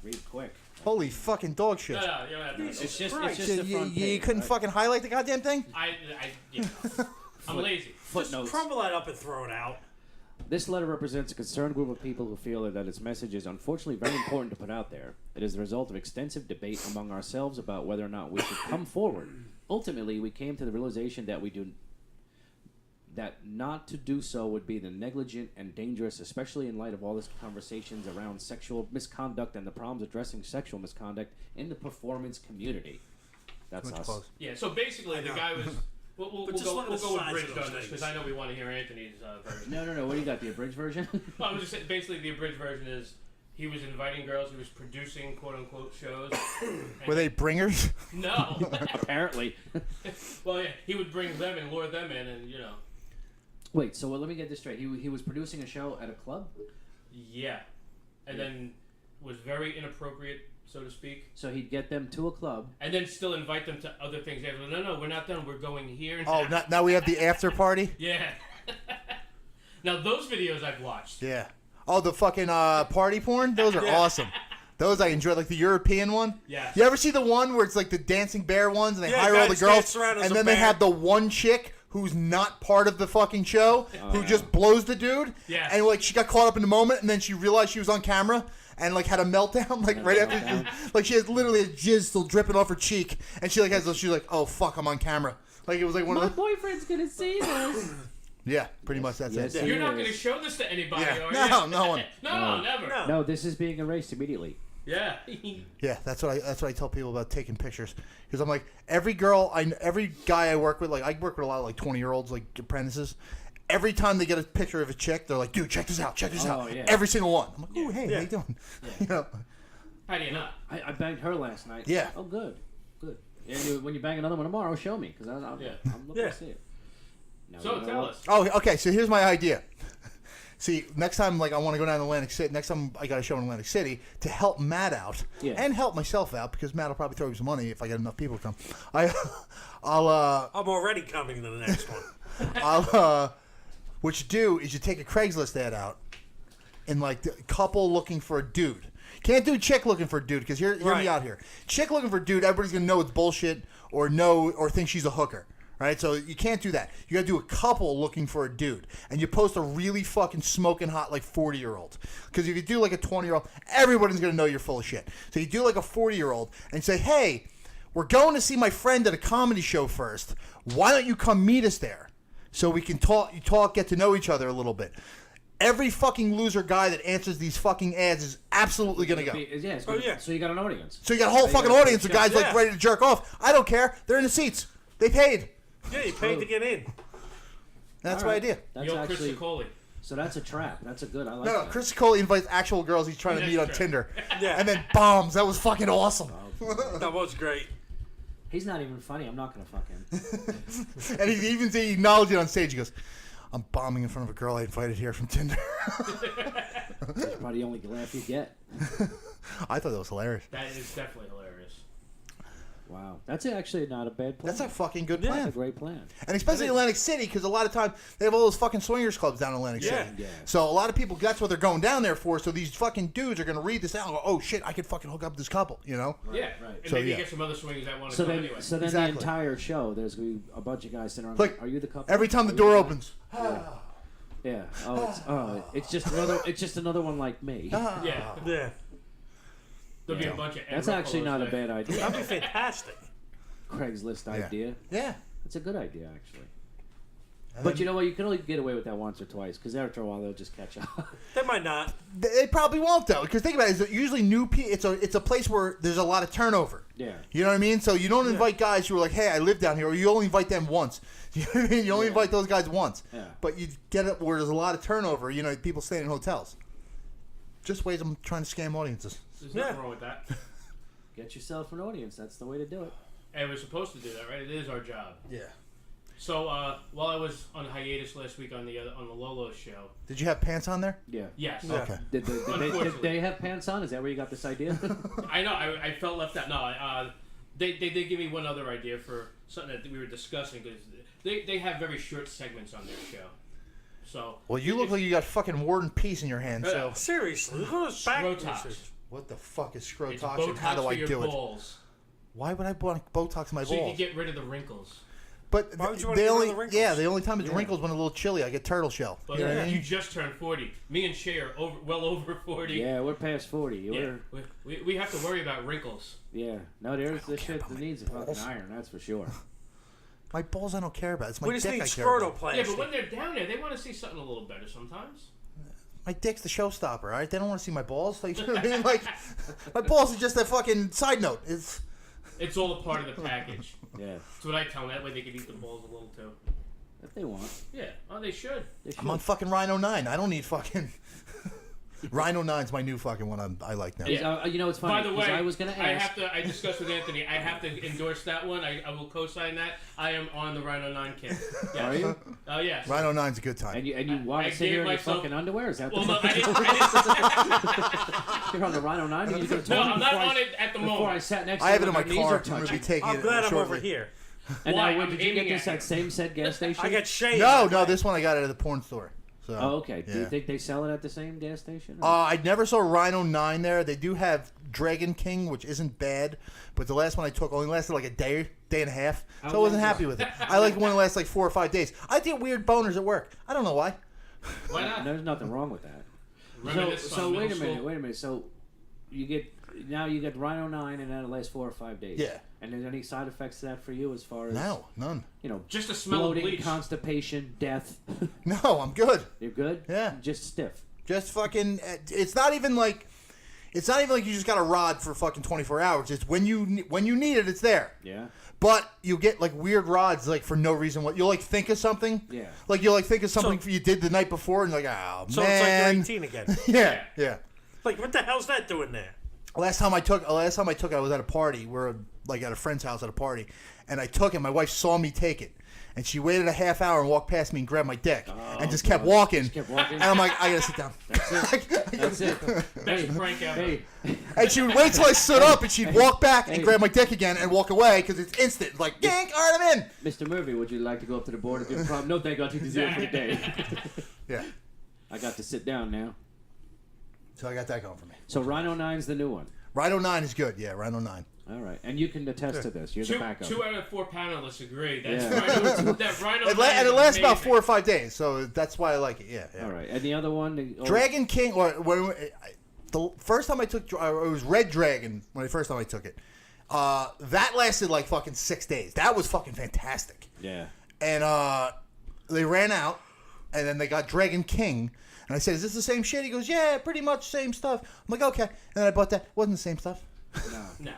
Read quick. Holy fucking dog shit. No, you don't have to. Jesus It's just Christ. the You, front you page, couldn't right? fucking highlight the goddamn thing? I'm lazy. Just Footnotes. crumble that up and throw it out. This letter represents a concerned group of people who feel that its message is unfortunately very important to put out there. It is the result of extensive debate among ourselves about whether or not we should come forward. Ultimately, we came to the realization that not to do so would be the negligent and dangerous, especially in light of all this conversations around sexual misconduct and the problems addressing sexual misconduct in the performance community. That's Much us. close. Yeah, so basically the guy was. We'll just go look at with the size of Bridge those on this because things. I know we want to hear Anthony's version. No. What do you got? The abridged version? Well, I'm just saying, basically the abridged version is he was inviting girls, he was producing quote unquote shows. Were they bringers? No. Apparently. Well, yeah, he would bring them and lure them in, and Wait, so let me get this straight. He was producing a show at a club? yeah, and then was very inappropriate, so to speak, So he'd get them to a club. and then still invite them to other things. They go, no, we're not done. We're going here. And Oh, now we have the after party? yeah. Now those videos I've watched. Yeah. Oh, the fucking party porn? Those are awesome. Those I enjoy, like the European one. Yeah. You ever see the one where it's like the dancing bear ones, and they Yeah, hire all the guys girls, dance around as and a then they bear. have the one chick who's not part of the fucking show, who just blows the dude. Yes. And like she got caught up in the moment, and then she realized she was on camera. And like had a meltdown, like right after, like she has literally a jizz still dripping off her cheek, and she like has, she's like, oh fuck, I'm on camera. Like it was like one My of the, boyfriend's gonna see this. yeah, pretty much that's Yes, it. he You're not is. going to show this to anybody, Yeah. are No, you? no one. No, never. No. No, this is being erased immediately. Yeah. Yeah, that's what I tell people about taking pictures, because I'm like every guy I work with, like I work with a lot of like 20-year-olds, like apprentices. Every time they get a picture of a chick, they're like, dude, check this out. Oh, yeah. Every single one. I'm like, oh, hey, how you doing? You know, How do you not? I banged her last night. Yeah. Oh, good. And when you bang another one tomorrow, show me, because I'm Yeah. looking Yeah. to see it. Now, So you know tell what? us. oh, okay, so here's my idea. See, next time, like, I want to go down to Atlantic City. Next time I got a show in Atlantic City to help Matt out and help myself out, because Matt will probably throw me some money if I get enough people to come. I'll I'm already coming to the next one. what you do is you take a Craigslist ad out, and like the couple looking for a dude. Can't do chick looking for a dude, because hear me Right. out here. Chick looking for a dude, everybody's gonna know it's bullshit or think she's a hooker. Right, so you can't do that. You gotta do a couple looking for a dude, and you post a really fucking smoking hot like 40-year-old. Because if you do like a 20-year-old, everybody's gonna know you're full of shit. So you do like a 40-year-old and say, "Hey, we're going to see my friend at a comedy show first. Why don't you come meet us there, so we can talk, get to know each other a little bit." Every fucking loser guy that answers these fucking ads is absolutely gonna go. Yeah, it's Oh, good. yeah. So you got an audience. So you got a whole you fucking got a audience of show. guys like Yeah. ready to jerk off. I don't care. They're in the seats. They paid. Yeah, you paid to get in. That's All my right. idea. That's Yo, Chris actually. Sicoli. So that's a trap. That's a good. I like No, that. Chris Coley invites actual girls he's trying to That's meet on true. Tinder. Yeah. And then bombs. That was fucking awesome. That was great. He's not even funny. I'm not gonna fuck him. And he even acknowledged it on stage. He goes, "I'm bombing in front of a girl I invited here from Tinder." That's probably the only laugh you get. I thought that was hilarious. That is definitely hilarious. Wow, that's actually not a bad plan. That's a fucking good That's plan. a great plan. And especially Atlantic City, because a lot of time they have all those fucking swingers clubs down in Atlantic Yeah. City. Yeah. So a lot of people, that's what they're going down there for. So these fucking dudes are going to read this out and go, "Oh shit, I could fucking hook up this couple," you know? Yeah. right. And So, maybe yeah. you get some other swingers that want to So come then, anyway. so then Exactly. the entire show, there's gonna be a bunch of guys sitting around. Like, Are you the couple? Every time the Are you door guy? opens. Yeah. It's just another. It's just another one like me. Yeah. Yeah. There'll be a bunch of That's Ed actually Ruffalos not a there. bad idea. That'd be fantastic. Craigslist idea. Yeah. It's a good idea actually. And But then- you know what? You can only get away with that once or twice because after a while they'll just catch up. They might not. They probably won't though, because think about it. It's usually new people. It's a place where there's a lot of turnover. Yeah. You know what I mean? So you don't invite guys who are like, "Hey, I live down here," or you only invite them once. You know what I mean? You only invite those guys once. Yeah. But you get it where there's a lot of turnover. You know, people staying in hotels. Just ways I'm trying to scam audiences. There's nothing Yeah. wrong with that. Get yourself an audience. That's the way to do it. And we're supposed to do that, right? It is our job. Yeah. So while I was on hiatus last week on the Lolo show, Did you have pants on there? Yeah. yes, Yeah. Okay. Did Unfortunately. they have pants on? Is that where you got this idea? I know I felt left out. No, they did give me one other idea for something that we were discussing because they have very short segments on their show. So Well, you look like you got fucking War and Peace in your hand. So Seriously, look at those back Botox. pieces. what the fuck is It's scrotox Botox and how do for I your do it? balls, Why would I want Botox in my so you can balls? get rid of the wrinkles. But Why would you wanna they get rid only of the wrinkles? the only time it's wrinkles when a little chilly. I get turtle shell. But You know what I you mean? just turned 40. Me and Shay are well over 40. yeah, we're past 40. Yeah, We're, we have to worry about wrinkles. yeah. No, there's this care shit about that my needs a fucking balls. iron. That's for sure. My balls I don't care about. It's my We just dick need I care about. Yeah, scrotoplasty. but when they're down there, they want to see something a little better sometimes. My dick's the showstopper, all right? They don't want to see my balls. Like, you know what I mean? Like, my balls are just a fucking side note. It's all a part of the package. Yeah, That's what I tell them. That way they can eat the balls a little too. if they want, Yeah, oh, they should. they should. I'm on fucking Rhino 9. I don't need fucking... Rhino 9's my new fucking one I like now. Yeah. You know, it's funny. By the 'cause way, I was gonna ask. I discussed with Anthony. I have to endorse that one. I will co-sign that. I am on the Rhino 9 kit. Yes. Are you? Oh yes. Rhino 9's a good time. And you want I to sit gave here in your myself- fucking underwear? Is that Well, the no, You're on the Rhino 9? You could have no, told me I'm not before on it at the Before I moment. sat next I to have you it in my when knees car. are I'm going to be touching. taking I'm it glad I'm shortly. over here. And Why? now, I'm did you aiming get this at at same said gas station? I got Shane. No, this one I got it at the porn store. So, Oh, okay. Do you yeah. think they sell it at the same gas station? or- I never saw Rhino 9 there. They do have Dragon King, which isn't bad, but the last one I took only lasted like a day and a half, How so I wasn't long- happy with it. I like the one that lasts like 4 or 5 days. I get weird boners at work. I don't know why. Why not? There's nothing wrong with that. Reminisce So on wait a middle minute. school. Wait a minute. So you get Rhino 9, and that'll last 4 or 5 days. Yeah. And is there any side effects to that for you as far as No, none. Just the smell of bloating, bleach. constipation, death? No, I'm good. You're good. Yeah. Just stiff. Just fucking. It's not even like you just got a rod for fucking 24 hours. It's when you need it, it's there. Yeah. But you get like weird rods like for no reason. What you'll like think of something. Yeah. Like you'll like think of something you did the night before, and you're like, oh So it's like man. you're 18 again. Yeah. Like, what the hell's that doing there? Last time I took it, I was at a party. We're like at a friend's house at a party, and I took it. My wife saw me take it, and she waited a half hour and walked past me and grabbed my dick, and just kept walking. Just kept walking. And I'm like, I gotta sit down. That's it. Best prank ever. Hey, And she would wait till I stood up, and she'd walk back and Hey. grab my dick again and walk away because it's instant. Like, yank, all right, I'm in. Mr. Murphy, would you like to go up to the board and do the problem? No, thank you. I'll take the 0 for the day. Yeah. I got to sit down now. So I got that going for me. So Rhino 9's the new one. Rhino 9 is good. Yeah, Rhino 9. All right, and you can attest to this. You're the backup. 2 out of 4 panelists agree. That's Yeah. that Rhino. And nine it is lasts about amazing. 4 or 5 days, so that's why I like it. Yeah. All right, and the other one, Dragon King, the first time I took, it was Red Dragon when the first time I took it. That lasted like fucking 6 days. That was fucking fantastic. Yeah. And they ran out, and then they got Dragon King. And I said, "Is this the same shit?" He goes, "Yeah, pretty much same stuff." I'm like, "Okay." And then I bought that. Wasn't the same stuff. No.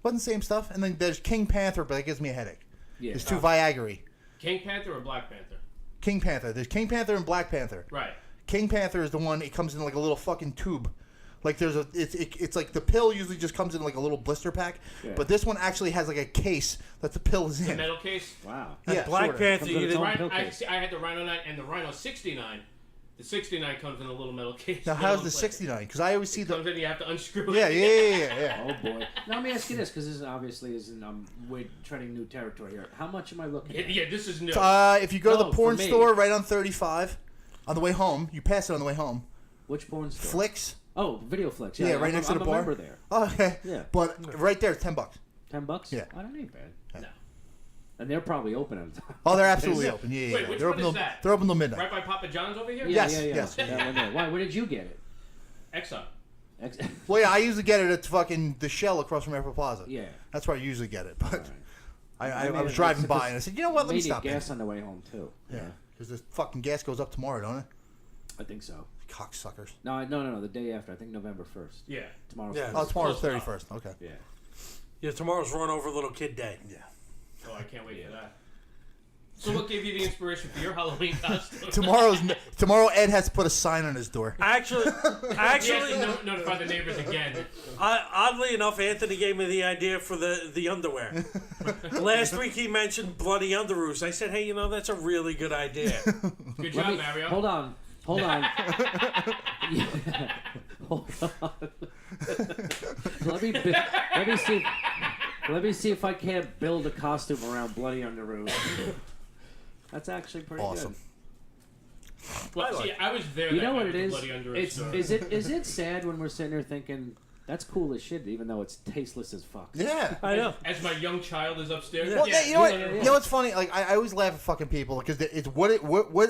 Wasn't the same stuff. And then there's King Panther, but that gives me a headache. Yeah. There's 2 Viagra. King Panther or Black Panther? King Panther. There's King Panther and Black Panther. Right. King Panther is the one. It comes in like a little fucking tube. Like there's it's like the pill usually just comes in like a little blister pack, Yeah. but this one actually has like a case that the pill is The in. metal case. Wow. Yeah, Black sorta. Panther, Comes with you its didn't. own pill I case. had the Rhino 9 and the Rhino 69. The 69 comes in a little metal case. Now how's the 69? Because I always see Comes the in, you have to unscrew yeah it. yeah. Oh boy. Now let me ask you this, because this is obviously we're treading new territory here. How much am I looking at? Yeah, this is new. If you go to No, the porn for me. store right on 35, on the way home, you pass it on the way home. Which porn store? Flicks. Oh, Video Flicks. Yeah, Yeah, right next to the I'm bar. a member there. Oh, okay. Yeah. But right there, it's $10. $10. Yeah. I don't need bad. No. And they're probably open at the time. Oh, they're absolutely open. Yeah, yeah. Wait, yeah. which They're one open is till that? they're open till midnight. Right by Papa John's over here? Yeah. Yeah, Yes. That one there. Why? Where did you get it? Exxon. Well, yeah, I usually get it at fucking the Shell across from Airport Plaza. Yeah. That's where I usually get it. But All right. I mean, was driving it's- by and I said, you know what? Let me May need stop in. gas on the way home too. Yeah, because the fucking gas goes up tomorrow, don't it? I think so. Cocksuckers. No. The day after. I think November 1st. Yeah. Tomorrow's Yeah. Oh, tomorrow's Close enough. 31st. Okay. Yeah. Yeah, tomorrow's Run Over Little Kid Day. Yeah. Oh, I can't wait for that. So what gave you the inspiration for your Halloween costume? Tomorrow Ed has to put a sign on his door. Actually, He has to notify the neighbors again. oddly enough, Anthony gave me the idea for the underwear. Last week he mentioned bloody underoos. I said, hey, you know, that's a really good idea. Good Let job, me, Mario. hold on. Yeah. Hold on. Let me see if I can't build a costume around bloody underoos. That's actually pretty Awesome. good. Well, see, I was there. You that know what night it with is? the Bloody Underoos It's story. is it sad when we're sitting there thinking that's cool as shit, even though it's tasteless as fuck. Yeah. I know. As my young child is upstairs. Well, yeah, you know what? yeah. You know what's funny? Like I always laugh at fucking people because it's what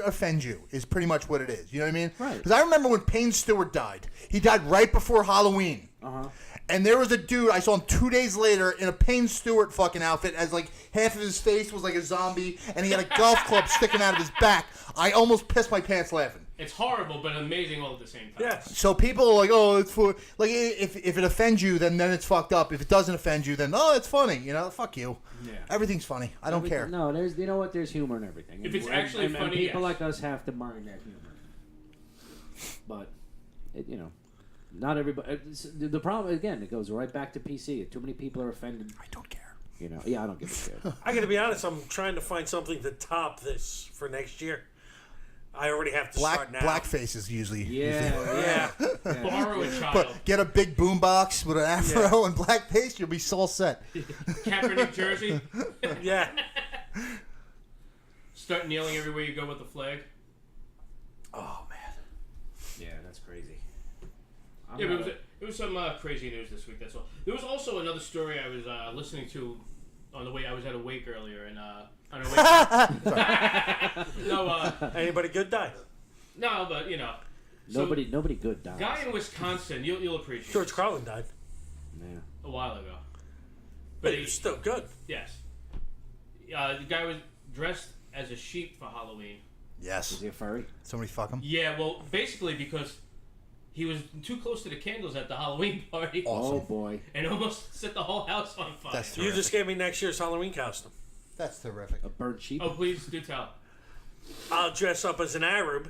offends you is pretty much what it is. You know what I mean? Right. Because I remember when Payne Stewart died. He died right before Halloween. And there was a dude I saw him 2 days later in a Payne Stewart fucking outfit, as like half of his face was like a zombie, and he had a golf club sticking out of his back. I almost pissed my pants laughing. It's horrible, but amazing all at the same time. Yes. So people are like, oh, it's for like if it offends you, then it's fucked up. If it doesn't offend you, then oh, it's funny. You know, fuck you. Yeah. Everything's funny. I don't care. No, there's you know what? There's humor in everything. If it's actually and funny, people yes. like us have to mine that humor. But you know, not everybody. The problem again, it goes right back to PC. Too many people are offended. I don't care. You know, yeah, I don't give a shit. I got to be honest. I'm trying to find something to top this for next year. I already have to start now. Blackface is usually Yeah, Yeah. Borrow a child. But get a big boombox with an afro and blackface, you'll be all set. Kaepernick jersey. Yeah. Start kneeling everywhere you go with the flag. Oh man. Yeah, that's crazy. Yeah, but it was some crazy news this week. That's all. There was also another story I was listening to on the way. I was at a wake earlier, and on a wake. No, Anybody good died? no, but you know. So, Nobody good dies. guy in Wisconsin, you'll appreciate. George this. Carlin died. Yeah. A while ago. But he was still good. Yes. The guy was dressed as a sheep for Halloween. Yes. Is he a furry? Somebody fuck him. Yeah, well, basically because he was too close to the candles at the Halloween party Awesome. Oh boy. and almost set the whole house on fire. That's You just gave me next year's Halloween costume. That's terrific. A burnt sheep. Oh, please do tell. I'll dress up as an Arab,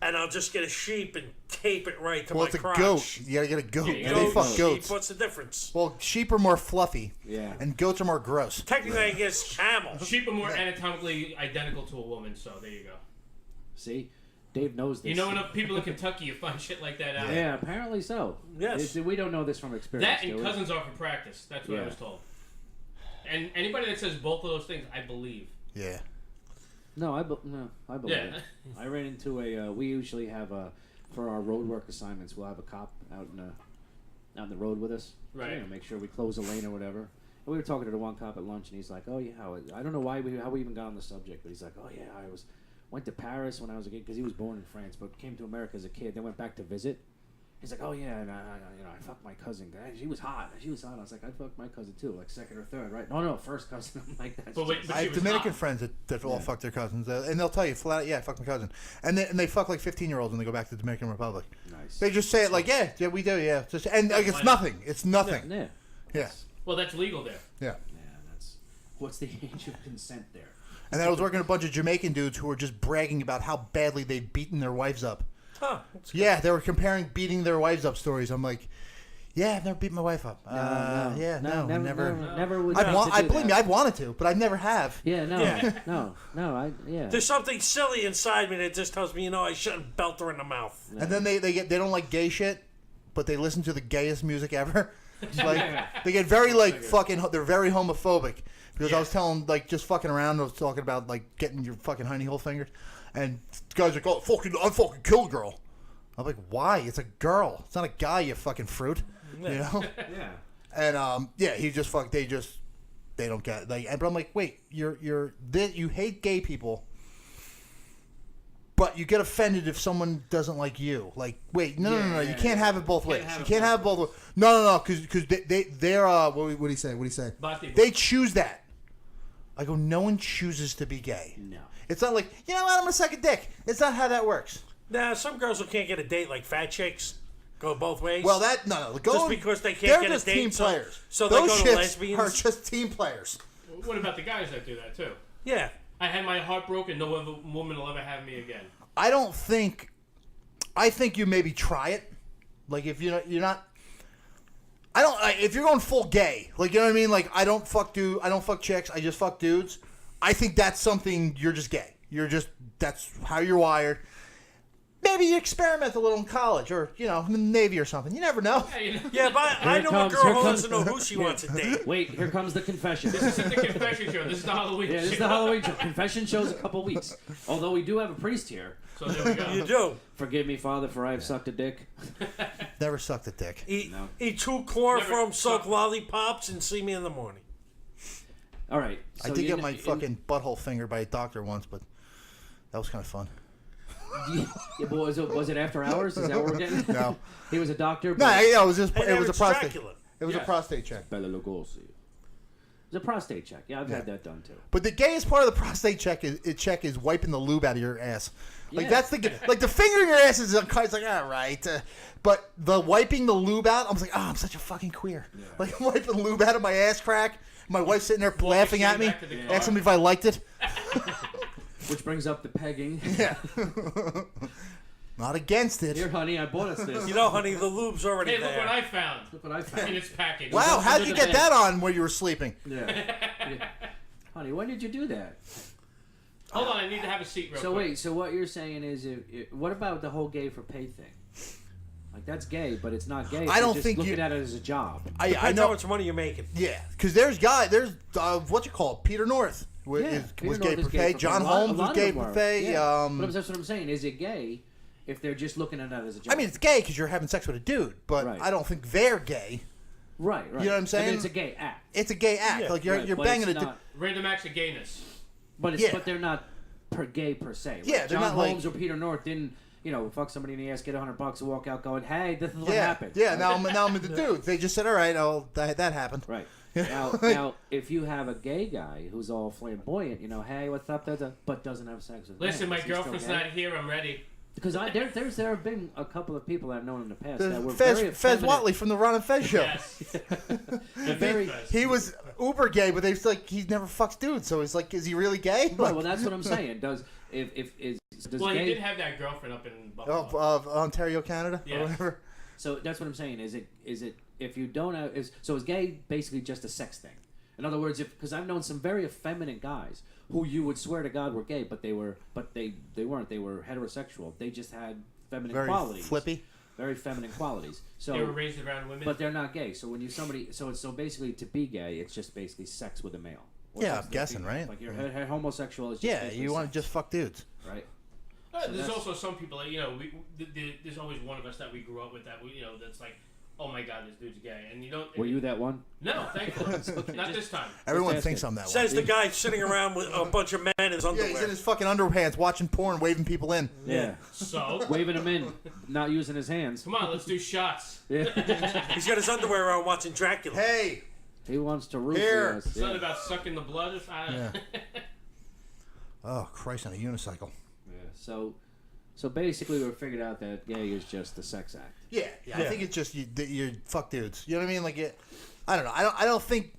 and I'll just get a sheep and tape it right to Well, my it's a crotch. goat. You gotta get a goat. Yeah, They Goat, fuck sheep, goats. what's the difference? Well, sheep are more fluffy. Yeah. And goats are more gross. Technically, I guess camel. Sheep are more anatomically identical to a woman, so there you go. See, Dave knows this. You know enough people in Kentucky, you find shit like that out. Yeah, apparently so. Yes. We don't know this from experience. That do and we? cousins are for practice. That's what I Yeah. was told. And anybody that says both of those things, I believe. Yeah. No, I believe Yeah. it. I ran into a. We usually have for our road work assignments, we'll have a cop out on the road with us. Right. You know, make sure we close a lane or whatever. And we were talking to the one cop at lunch, and he's like, "Oh yeah, I don't know how we even got on the subject, but he's like, oh yeah, went to Paris when I was a kid because he was born in France, but came to America as a kid. Then went back to visit. He's like, oh yeah, and I fucked my cousin. She was hot. I was like, I fucked my cousin too, like second or third, right? No, first cousin. I'm like, that's But wait, just- but I she have was Dominican hot. friends that all fuck their cousins, and they'll tell you flat out, yeah, I fuck my cousin, and they fuck like 15-year-olds when they go back to the Dominican Republic. nice. They just say it like, yeah, we do, yeah, just and like, it's nothing, it's nothing, Yeah. yeah, Well, that's legal there. yeah. Yeah, that's what's the age of consent there? And then I was working with a bunch of Jamaican dudes who were just bragging about how badly they'd beaten their wives up. Huh. Yeah, they were comparing beating their wives up stories. I'm like, yeah, I've never beat my wife up. Yeah, no, never. never would. I believe me, I've wanted to, but I never have. Yeah, no, Yeah. no, yeah. There's something silly inside me that just tells me, I shouldn't belt her in the mouth. And then they don't like gay shit, but they listen to the gayest music ever. It's like they get very like fucking. They're very homophobic because I was telling like just fucking around. I was talking about like getting your fucking honey hole fingered, and guys are like, oh I fucking killed a girl. I'm like, why? It's a girl. It's not a guy. You fucking fruit. You know. Yeah. And he just fuck. They don't get it. Like. But I'm like, wait, you hate gay people. But you get offended if someone doesn't like you. Like, wait, no. You can't have it both ways. You can't have it both ways. No, because they're what do you say? What do you say? Bati. They choose that. I go, no one chooses to be gay. No. It's not like, you know what, I'm gonna suck a dick. It's not how that works. Nah, some girls who can't get a date, like fat chicks, go both ways. Well, no. Just because they can't they're get a just date, team so- players. so they Those go to chicks lesbians? are just team players. What about the guys that do that too? Yeah. I had my heart broken. No other woman will ever have me again. I think you maybe try it. Like if you're not. If you're going full gay, like you know what I mean. Like I don't fuck chicks. I just fuck dudes. I think that's something you're just gay. That's how you're wired. Maybe you experiment a little in college or in the Navy or something. You never know. Hey, Yeah, but I it know comes, a girl here who comes- doesn't know who she wants to date. Wait, here comes the confession. this isn't the confession show. This is the Halloween Yeah, this is show. the Halloween show. Confession show's a couple weeks. Although we do have a priest here. So there we go. You do. Forgive me, Father, for I have sucked a dick. Never sucked a dick. Eat, No. eat 2 chloroform Never- soaked lollipops and see me in the morning. All right. I so did you get kn- my in- fucking butthole fingered by a doctor once, but that was kind of fun. Yeah, but was it after hours? Is that what we're getting? No. He was a doctor. No, it was just Hey, it was a it's prostate. Dracula. It was a Yeah. prostate check. Bela Lugosi. It was a prostate check. Yeah, I've had that done too. But the gayest part of the prostate check is wiping the lube out of your ass. Like Yeah. that's like the fingering your ass is it's like all right, but the wiping the lube out, I'm like, I'm such a fucking queer. Like I'm wiping lube out of my ass crack. My wife's sitting there laughing at me, back to the car. asking me if I liked it. Which brings up the pegging. Yeah, not against it. Here, honey, I bought us this. You know, honey, the lube's already Hey, look there. what I found Look what I in found. its package. Wow, how did Under you the get bed. that on while you were sleeping? Yeah. Honey, when did you do that? Hold on, I need to have a seat real So quick. wait, so what you're saying is, what about the whole gay for pay thing? Like that's gay, but it's not gay. If I don't you're just think looking you- at it as a job. I Depends how know. much money you're making. Yeah, because there's what you call it, Peter North. Yeah, Was Peter gay North is for pay. for John pay. A lot Holmes was of gay them for were. pay. Yeah. But that's what I'm saying. Is it gay if they're just looking at it as a joke. I mean, it's gay because you're having sex with a dude, but Right. I don't think they're gay. right. You know what I'm saying? And it's a gay act. It's a gay act. Yeah. Like you're Right, but banging a it's dude. not, Random acts of gayness. Yeah. but they're not gay per se. Like Yeah, they're John not like- Holmes or Peter North didn't, fuck somebody in the ass, get $100 and walk out going, "Hey, this is what Yeah, happened." yeah. Now I'm with the dude. They just said, all right, that happened. Right. Now, if you have a gay guy who's all flamboyant, hey, what's up, but doesn't have sex with Listen, men, my is he still girlfriend's gay? not here. I'm ready. Because there have been a couple of people I've known in the past that were Fez, very Fez effeminate. Watley from the Ron and Fez show. Yes. They're very He was uber gay, but they was like he never fucks dudes. So he's like, is he really gay? right. Well, that's what I'm saying. Does Well, he gay? did have that girlfriend up in Buffalo. Of Ontario, Canada, Yeah. or whatever. So that's what I'm saying. Is it if you don't have is gay basically just a sex thing? In other words, because I've known some very effeminate guys who you would swear to God were gay, but they weren't. They were heterosexual. They just had feminine Very qualities. flippy. Very feminine qualities. So They were raised around women. but they're not gay. So when you so basically to be gay, it's just basically sex with a male. Or Yeah, sex I'm with a guessing, female. right? Like you're homosexual. Is just Yeah, basically you want sex, to just fuck dudes. right. There's that's- also some people that there's always one of us that we grew up with that that's like, oh my god, this dude's gay, and you don't. Were you that one? No, thankfully, not this time. Everyone ask thinks it. I'm that Says one. the guy sitting around with a bunch of men in his Yeah, underwear. he's in his fucking underpants, watching porn, waving people in. Yeah. So Waving him in, not using his hands. come on, let's do shots. Yeah. He's got his underwear on watching Dracula. Hey, He wants to root Here. for us. It's not Yeah. about sucking the blood. It's not. Yeah. oh Christ, on a unicycle. Yeah. So basically, we figured out that gay is just a sex act. Yeah, I think it's just you fuck dudes. You know what I mean? Like I don't know. I don't think.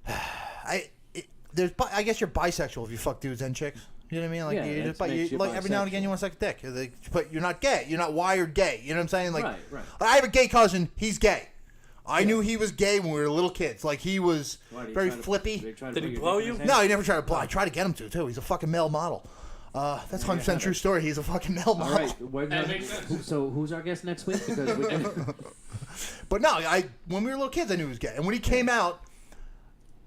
I guess you're bisexual if you fuck dudes and chicks. You know what I mean? Like Yeah, you that just, but makes you, you like every now and again you want to suck a dick, but you're not gay. You're not wired gay. You know what I'm saying? Like Right. I have a gay cousin. He's gay. I knew he was gay when we were little kids. Like he was Why, did he very try to- flippy. Did he blow you? No, he never tried to blow. I tried to get him to too. He's a fucking male model. That's 100% true story. He's a fucking male All model. right. That makes sense. So who's our guest next week? Because we But no, when we were little kids, I knew he was gay. And when he came out,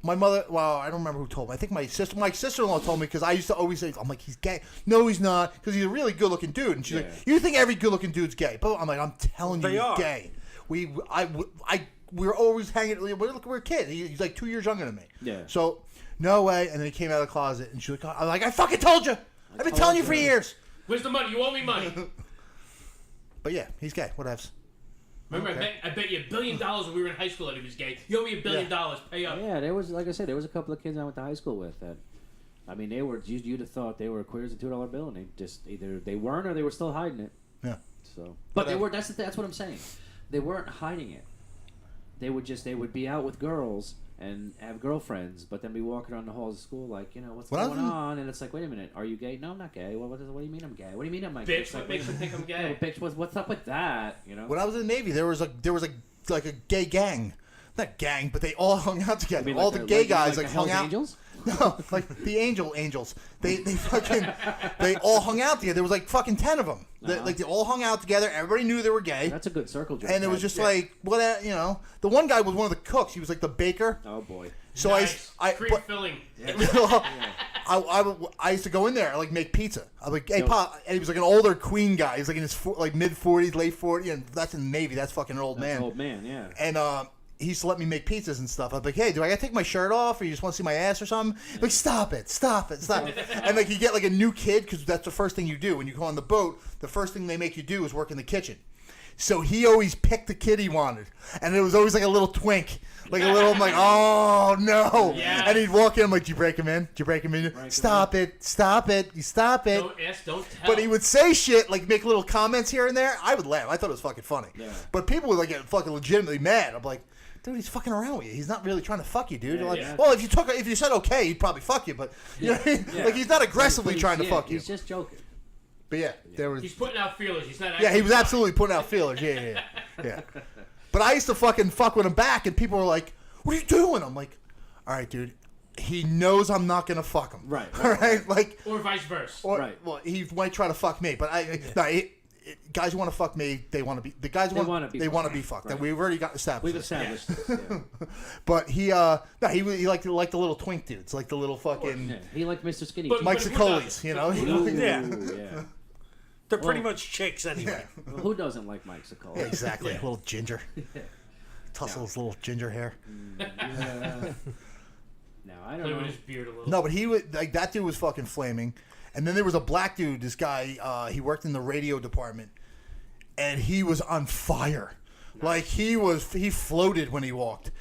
my mother, well, I don't remember who told me. I think my sister-in-law told me because I used to always say, I'm like, he's gay. No, he's not, because he's a really good-looking dude. And she's like, you think every good-looking dude's gay? But I'm like, I'm telling you, They he's are. gay. We were always hanging. We were kids. He's like 2 years younger than me. Yeah. So no way. And then he came out of the closet, and she's like, I'm like, I fucking told you. I've been telling you for years. Where's the money? You owe me money. But yeah, he's gay. Whatevs. Remember, Okay. I bet you $1 billion when we were in high school that he was gay. You owe me $1 billion. Pay up. yeah, there was like I said, there was a couple of kids I went to high school with that. I mean, they were you'd have thought they were queers a $2 bill, and they just either they weren't or they were still hiding it. Yeah. So, but they were. That's what I'm saying. They weren't hiding it. They would be out with girls and have girlfriends, but then be walking around the halls of school like, what's When I going was in- on? And it's like, wait a minute, are you gay? No, I'm not gay. Well, what do you mean I'm gay? What do you mean I'm not gay? Bitch, It's like, what makes you think I'm yeah, gay? well, bitch, what's up with that? When I was in the Navy, there was a like a gay gang. Not gang, but they all hung out together. I mean, All like the the- gay like guys the like Hells hung out. Angels? No, like the Angels. They fucking they all hung out together. There was like fucking 10 of them. Like they all hung out together. Everybody knew they were gay. That's a good circle jerk. And it was man. just like, what, the one guy was one of the cooks. He was like the baker. Oh boy. So Nice. I Cream but- filling. I used to go in there, like make pizza. I was like, hey, No. Pop, and he was like an older Queen guy. He's like in his mid 40s, late 40s. And that's in the Navy. That's fucking an old That's man. an old man, yeah. And he used to let me make pizzas and stuff. I was like, hey, do I gotta take my shirt off, or you just want to see my ass or something? Like, stop it. And like, you get like a new kid, because that's the first thing you do when you go on the boat. The first thing they make you do is work in the kitchen. So he always picked the kid he wanted, and it was always like a little twink, like a little. I'm like, oh no! Yeah. And he'd walk in. I'm like, did you break him in? Did you break him in? Stop it! You stop it! Don't ask, don't tell. But he would say shit, like make little comments here and there. I would laugh. I thought it was fucking funny. Yeah. But people would like get fucking legitimately mad. I'm like, dude, he's fucking around with you. He's not really trying to fuck you, dude. Yeah, Like, yeah. well, if you said okay, he'd probably fuck you. But you know what I mean? Yeah. Like he's not aggressively He's- trying to yeah, fuck you. He's just joking. But yeah, there was. He's putting out feelers. He's not. Yeah, he actually was absolutely putting out feelers. Yeah. But I used to fucking fuck with him back, and people were like, "What are you doing?" I'm like, "All right, dude. He knows I'm not gonna fuck him. Right, All right, right. Like, Or vice versa. or Right. well, he might try to fuck me, but guys who want to fuck me, they want to be the guys who They want wanna be they want to fucked. be fucked. Right. And we've already got established. We've this. established this. Yeah. But he liked the little twink dudes, like the little fucking Yeah, he liked Mr. Skinny. But- Jeans. Mike who Sicoli's, doesn't? you know. Yeah. Ooh, yeah. They're pretty much chicks anyway. Well, who doesn't like Mike Sicoli? Exactly. Little ginger. Tussles little ginger hair. Yeah. No, I don't Play with know. his beard a little. No, but he was like that dude was fucking flaming. And then there was a black dude. This guy, he worked in the radio department, and he was on fire. Like he floated when he walked.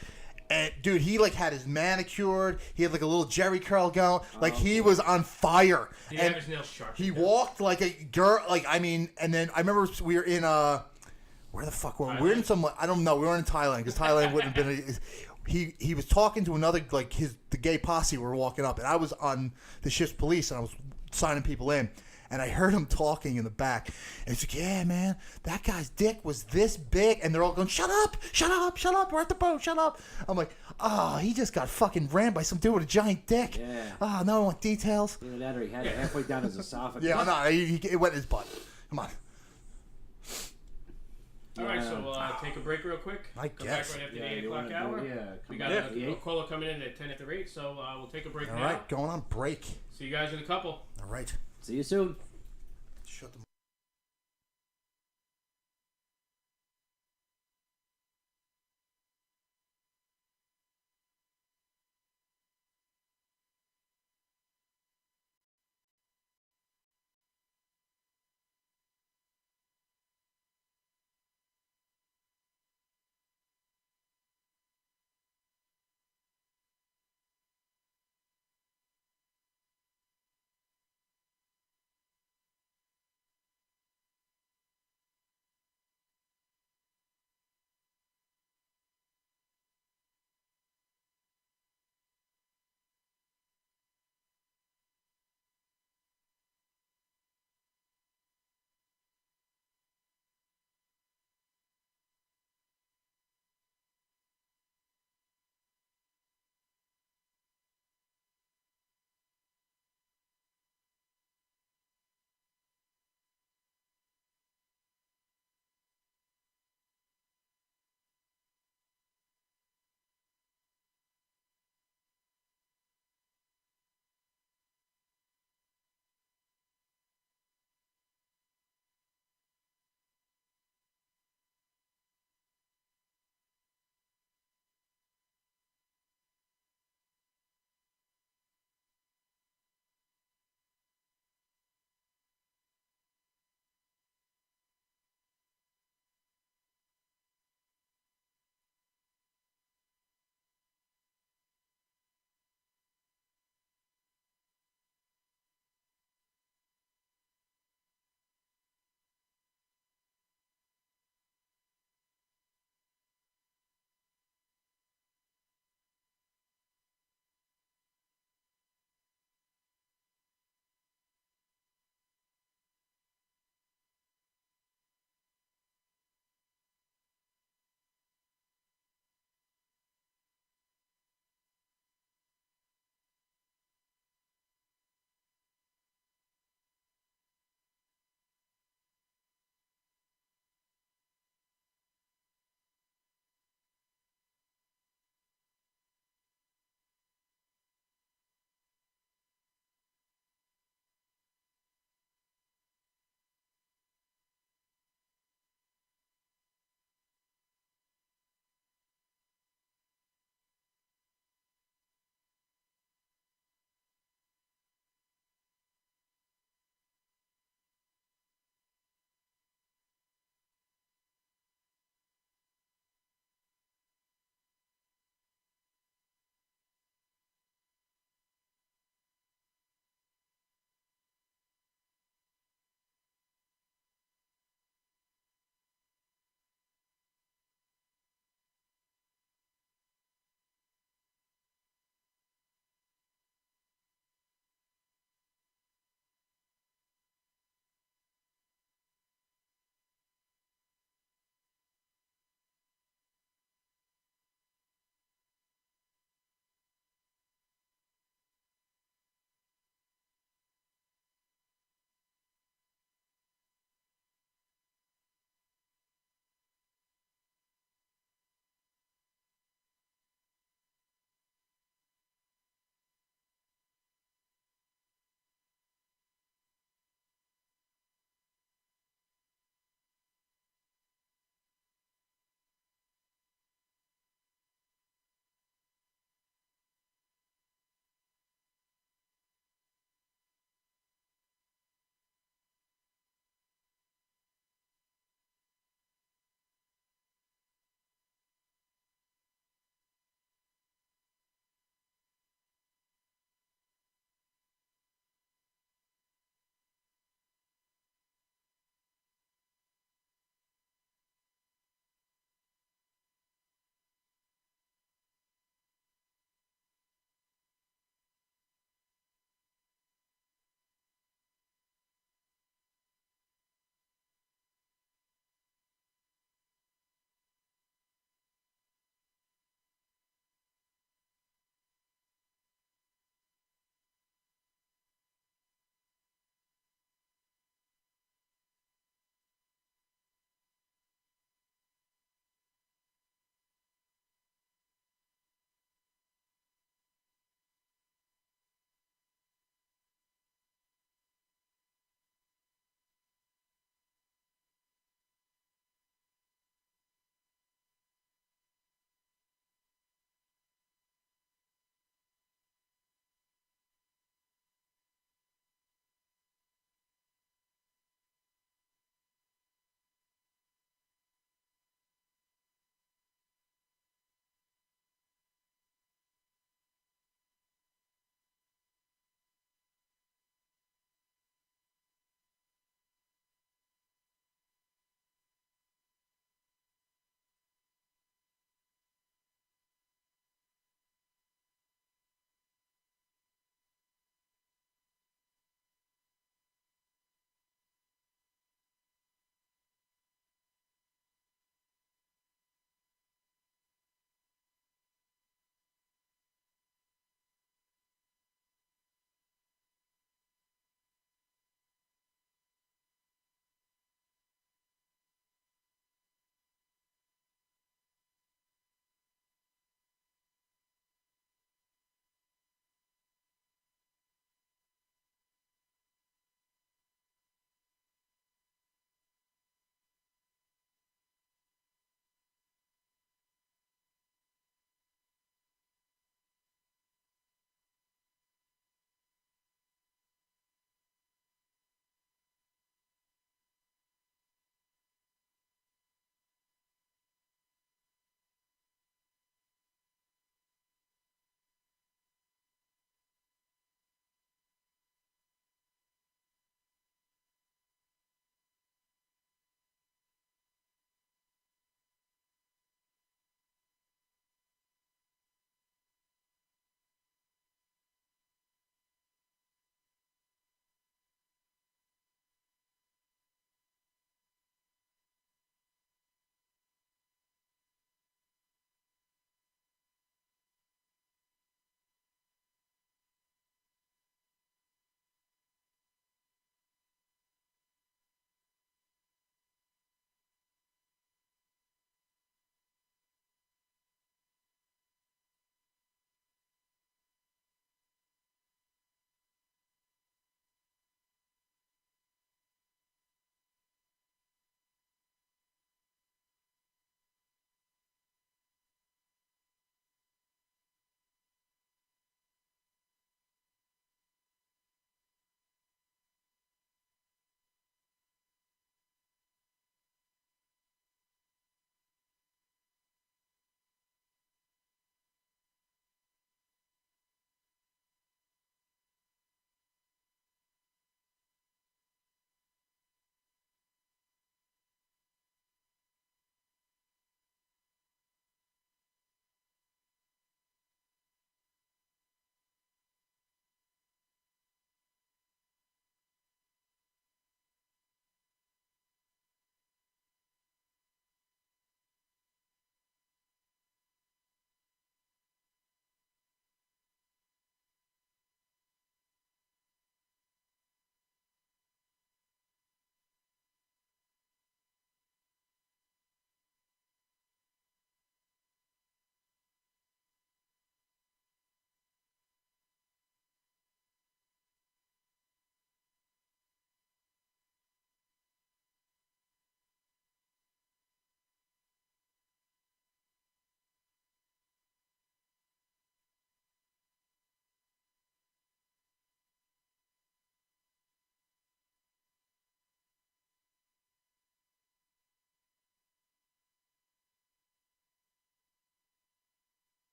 And dude, he like had his manicured. He had like a little Jerry curl going. Like he was on fire. He And have his nails sharp. he walked like a girl. Like I mean, and then I remember we were in where the fuck were we? We were in some. I don't know. We were in Thailand because Thailand wouldn't have been. He was talking to another like the gay posse were walking up, and I was on the ship's police, and I was signing people in, and I heard him talking in the back, and he's like, "Yeah, man, that guy's dick was this big," and they're all going, "Shut up, shut up, shut up, we're at the boat, shut up." I'm like, "Oh, he just got fucking rammed by some dude with a giant dick." Yeah. Oh, no, I want details. Either that or he had it halfway down his esophagus. Yeah, no, it went in his butt. Come on. All right, so we'll take a break real quick. I Come guess. back right after Yeah, the 8 you o'clock wanna hour. do- yeah, We come got back. a caller coming in at 10 after 8, so we'll take a break All now. right, going on break. See you guys in a couple. All right. See you soon. Shut the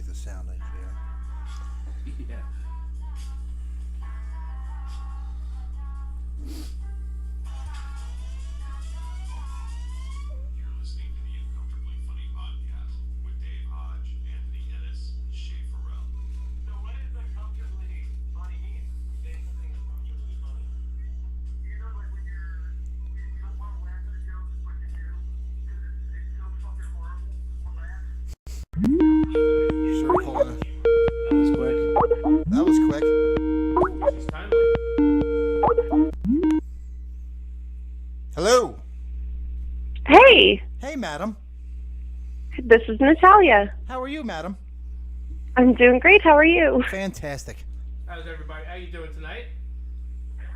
the sound I hear. Yeah. You're listening to the Uncomfortably Funny podcast with Dave Hodge, Anthony Ennis, and Shay Farrell. So what is uncomfortably funny mean? Say something uncomfortably funny. You know, like when you don't want to laugh at a joke, but you do, because it's so fucking horrible to laugh. Sure, hold on. That was quick. That was quick. It's timely. Hello. Hey, Hey, madam. this is Natalia. How are you, madam? I'm doing great. How are you? Fantastic. How's everybody? How you doing tonight?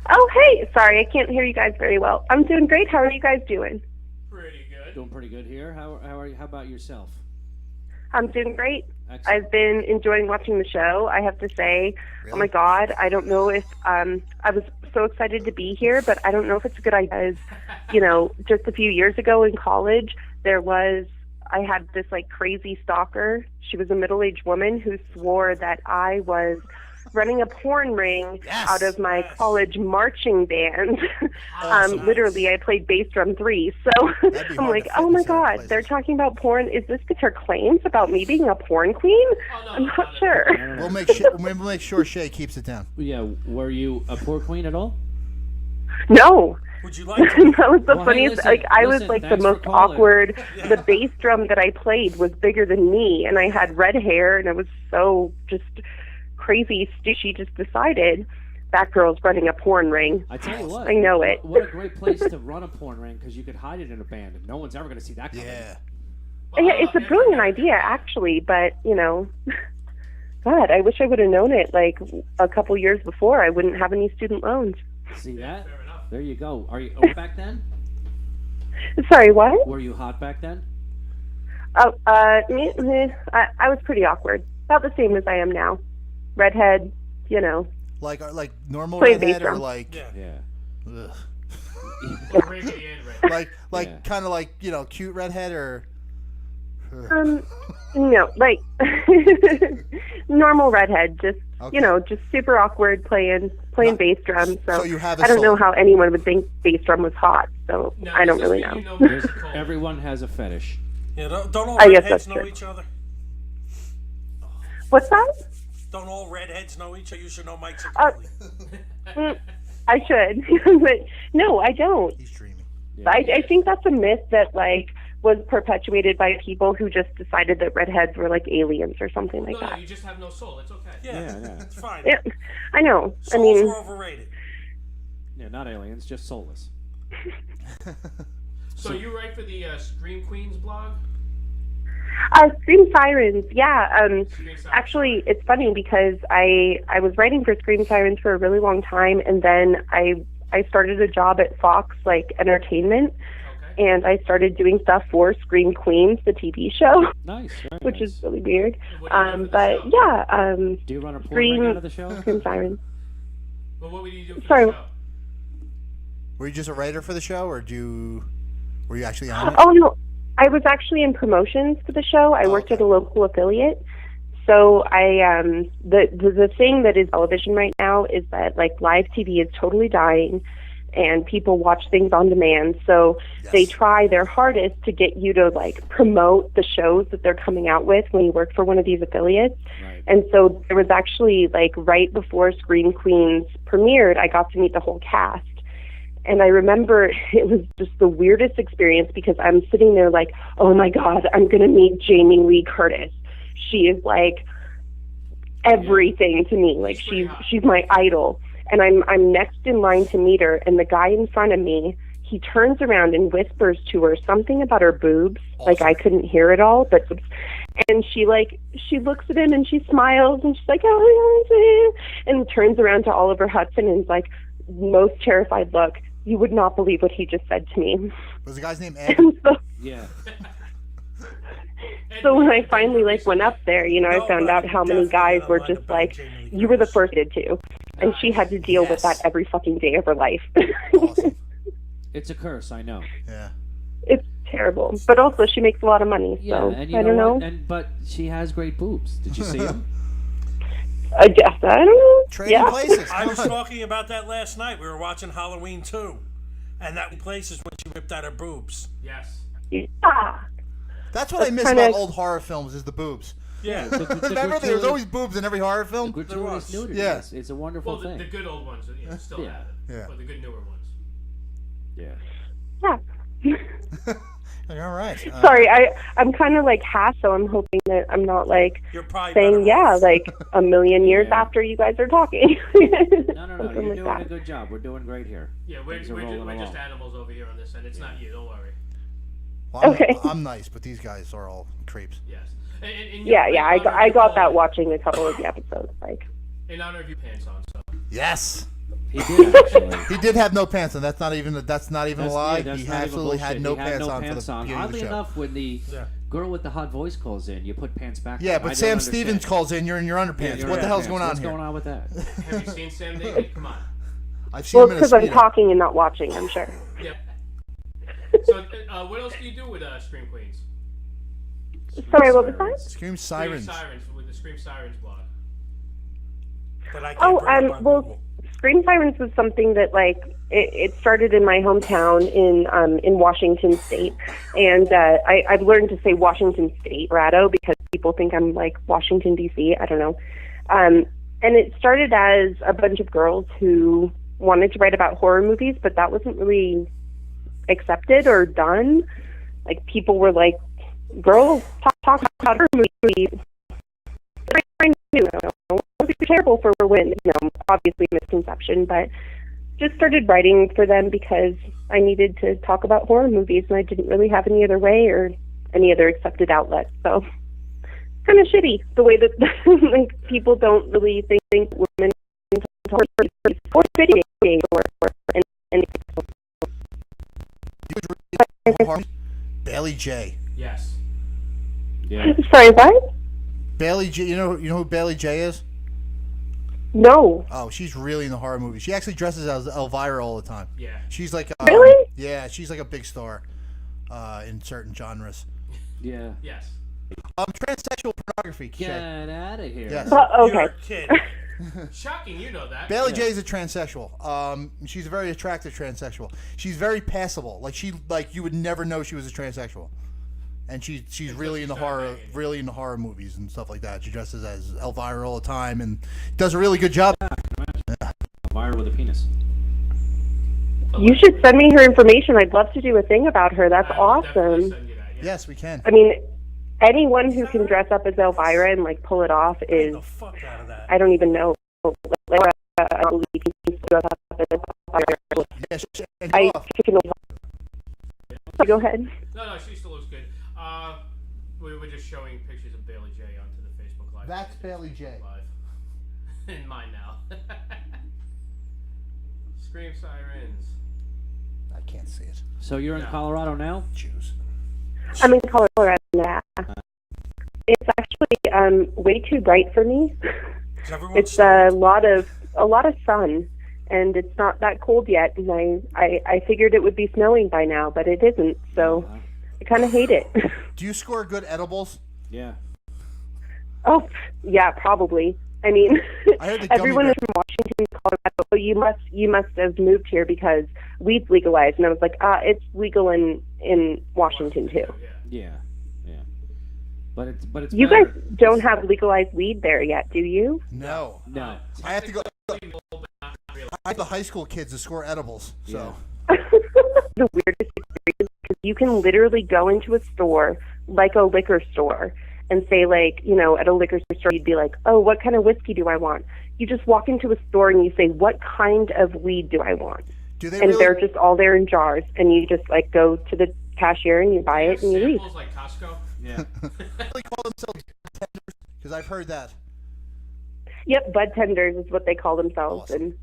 Oh, hey. Sorry, I can't hear you guys very well. I'm doing great. How are you guys doing? Pretty good. Doing pretty good here. How are you? How about yourself? I'm doing great. Excellent. I've been enjoying watching the show. I have to say, oh my God, I don't know if I was so excited to be here, but I don't know if it's a good idea. As, you know, just a few years ago in college, I had this like crazy stalker. She was a middle-aged woman who swore that I was running a porn ring Yes. out of my college marching band. Awesome. Literally, I played bass drum 3. So That'd be I'm hard like, to fit oh in my certain God, places. they're talking about porn. Is this because her claims about me being a porn queen? Oh, no, I'm no, not no. sure. I don't know. We'll make sure Shay keeps it down. Yeah. Were you a poor queen at all? No. Would you like to? That was the Well, hey, funniest. listen, like I was listen, like the thanks for most calling. awkward. The bass drum that I played was bigger than me, and I had red hair, and it was so just crazy. She just decided that girl's running a porn ring. I tell you what. I know it. What a great place to run a porn ring because you could hide it in a band and no one's ever going to see that coming. Yeah. Well, Yeah, it's a brilliant idea, actually, but you know, God, I wish I would have known it like a couple years before. I wouldn't have any student loans. See that? Fair enough. There you go. Are you back then? Sorry, what? Were you hot back then? Oh, I was pretty awkward. About the same as I am now. Redhead, you know. Like normal Play redhead bass or drum. like Yeah. Yeah. ugh. Raggedy Ann right. like Yeah. kind of like, you know, cute redhead or No, like normal redhead, just Okay. you know, just super awkward playing No- bass drum. so you have a I don't know soul. how anyone would think bass drum was hot. So Now, I don't does this really mean know. you know There's, Mr. Cole? everyone has a fetish. Yeah, don't all I guess redheads that's know true. each other? What's that? Don't all redheads know each other? You should know Mike Uh, Ciccone. I should, but no, I don't. he's dreaming. Yeah. I think that's a myth that like was perpetuated by people who just decided that redheads were like aliens or something like No, that. you just have no soul. It's okay. Yeah, Yeah. it's fine. Yeah, I know. I Souls mean, are overrated. Yeah, not aliens, just soulless. So you write for the Scream Queens blog? Scream Sirens, yeah. Scream Sirens. Actually, it's funny because I was writing for Scream Sirens for a really long time, and then I started a job at Fox, like entertainment, Okay. and I started doing stuff for Scream Queens, the TV show, Nice. Very which nice. is really weird. What do you do for the But show? yeah, Do you run a porn Scream- ring out of the show? Scream Sirens. Well, what would you do for Sorry. the show? Were you just a writer for the show or were you actually on it? Oh no, I was actually in promotions for the show. I worked at a local affiliate. So the thing that is television right now is that like live TV is totally dying, and people watch things on demand. So they try their hardest to get you to like promote the shows that they're coming out with when you work for one of these affiliates. Right. And so there was actually like right before Scream Queens premiered, I got to meet the whole cast. And I remember it was just the weirdest experience because I'm sitting there like, oh my God, I'm going to meet Jamie Lee Curtis. She is like everything to me. Like she's my idol. And I'm next in line to meet her, and the guy in front of me, he turns around and whispers to her something about her boobs. Like I couldn't hear it all, but and she looks at him and she smiles and she's like, oh, and turns around to Oliver Hudson and is like, most terrified look. You would not believe what he just said to me. Was the guy's name Ed? And so, Yeah. so when I finally like went up there, you know, I found out how many guys were just like, you were the first to, and she had to deal with that every fucking day of her life. Awesome. It's a curse, I know. Yeah. It's terrible. But also, she makes a lot of money, Yeah, so and you I don't know. what? But she has great boobs. Did you see them? I guess I don't know. Trading Yeah. places. I was Come on. talking about that last night. We were watching Halloween 2. And that place is when she ripped out her boobs. Yes. Yeah. That's what I miss kinda- about old horror films is the boobs. Yeah. Remember, there was always boobs in every horror film. Gratuitous was. nudity. Yeah. It's a wonderful Well, thing. the good old ones still Yeah. have it. Yeah. But the good newer ones. Yeah. Yeah. All right. Sorry, I'm kind of like half, so I'm hoping that I'm not like You're probably saying better off. like a million years Yeah. after you guys are talking. No, no, no. Something You're like doing that. a good job. We're doing great here. Yeah, Things are we're rolling just along. animals over here on this end. It's not you. Don't worry. Well, Okay. I'm nice, but these guys are all creeps. Yes. And Yeah, in yeah, honor of I your got that call- watching a couple of the episodes. Like, In honor of your pants on, so. Yes. He did actually. He did have no pants on. That's not even a lie. That's- yeah, that's He not even absolutely had bullshit. no He had pants no on for pants the on. beginning of Oddly the show. enough, when the Yeah. girl with the hot voice calls in, you put pants back. Yeah, on. I but don't Sam understand. Stevens calls in. You're in your Yeah, underpants. you're What the in hell's pants. going on What's here? going on with that? Have you seen Sam Daly? Come on. I've seen well, him in a because I'm Speedo. talking and not watching. I'm sure. Yep. So, what else do you do with Scream Queens? Sorry, what was that? Scream Sirens. Scream Sirens with the Scream Sirens blog. That I can't Oh, bring up on well, Google. Scream Sirens was something that it started in my hometown in Washington State, and I've learned to say Washington State, Rado, because people think I'm like Washington D.C. I don't know, and it started as a bunch of girls who wanted to write about horror movies, but that wasn't really accepted or done. Like people were like, "Girls talk about horror movies." Be terrible for women, obviously misconception, but just started writing for them because I needed to talk about horror movies and I didn't really have any other way or any other accepted outlet. So kind of shitty the way that like people don't really think women talk or video games or Bailey J. Yes. Yeah. Sorry, what? Bailey J. You know who Bailey J is? No. Oh, she's really in the horror movies. She actually dresses as Elvira all the time. Yeah. She's like Really? Yeah, she's like a big star in certain genres. Yeah. Yes. Transsexual pornography. Get out of here. Yes. Okay. You're a kid. Shocking, you know that. Bailey J is a transsexual. She's a very attractive transsexual. She's very passable. Like you would never know she was a transsexual. And she's really into horror movies and stuff like that. She dresses as Elvira all the time and does a really good job. Elvira with a penis. You should send me her information. I'd love to do a thing about her. That's I will definitely awesome. send you that, yeah. Yes, we can. I mean, anyone who can dress up as Elvira and like pull it off Get is, the fuck out of that. I don't even know. I don't believe he can dress up as Elvira. Yes, and I off. can go ahead. No, she still looks good. We were just showing pictures of Bailey J onto the Facebook Live. That's Bailey J. Live. In mine now. Scream Sirens. I can't see it. So you're in Yeah. Colorado now? Jews. I'm in Colorado now. It's actually way too bright for me. Is everyone It's a lot of sun, and it's not that cold yet. And I figured it would be snowing by now, but it isn't. So I kind of hate it. Do you score good edibles? Yeah. Oh, yeah, probably. I mean, I heard the gummy everyone bear- is from Washington, Colorado. So you must have moved here because weed's legalized, and I was like, it's legal in Washington too. Yeah. Yeah. But it's You better. guys don't have legalized weed there yet, do you? No. No. I have to go. Technically, but not really. I have the high school kids to score edibles. So The weirdest experience because you can literally go into a store like a liquor store and say at a liquor store you'd be like, oh, what kind of whiskey do I want? You just walk into a store and you say, what kind of weed do I want? do they And really? they're just all there in jars, and you just go to the cashier and you buy it and you leave. Samples like Costco. Yeah. They call themselves tenders because I've heard that. Yep, bud tenders is what they call themselves, Awesome.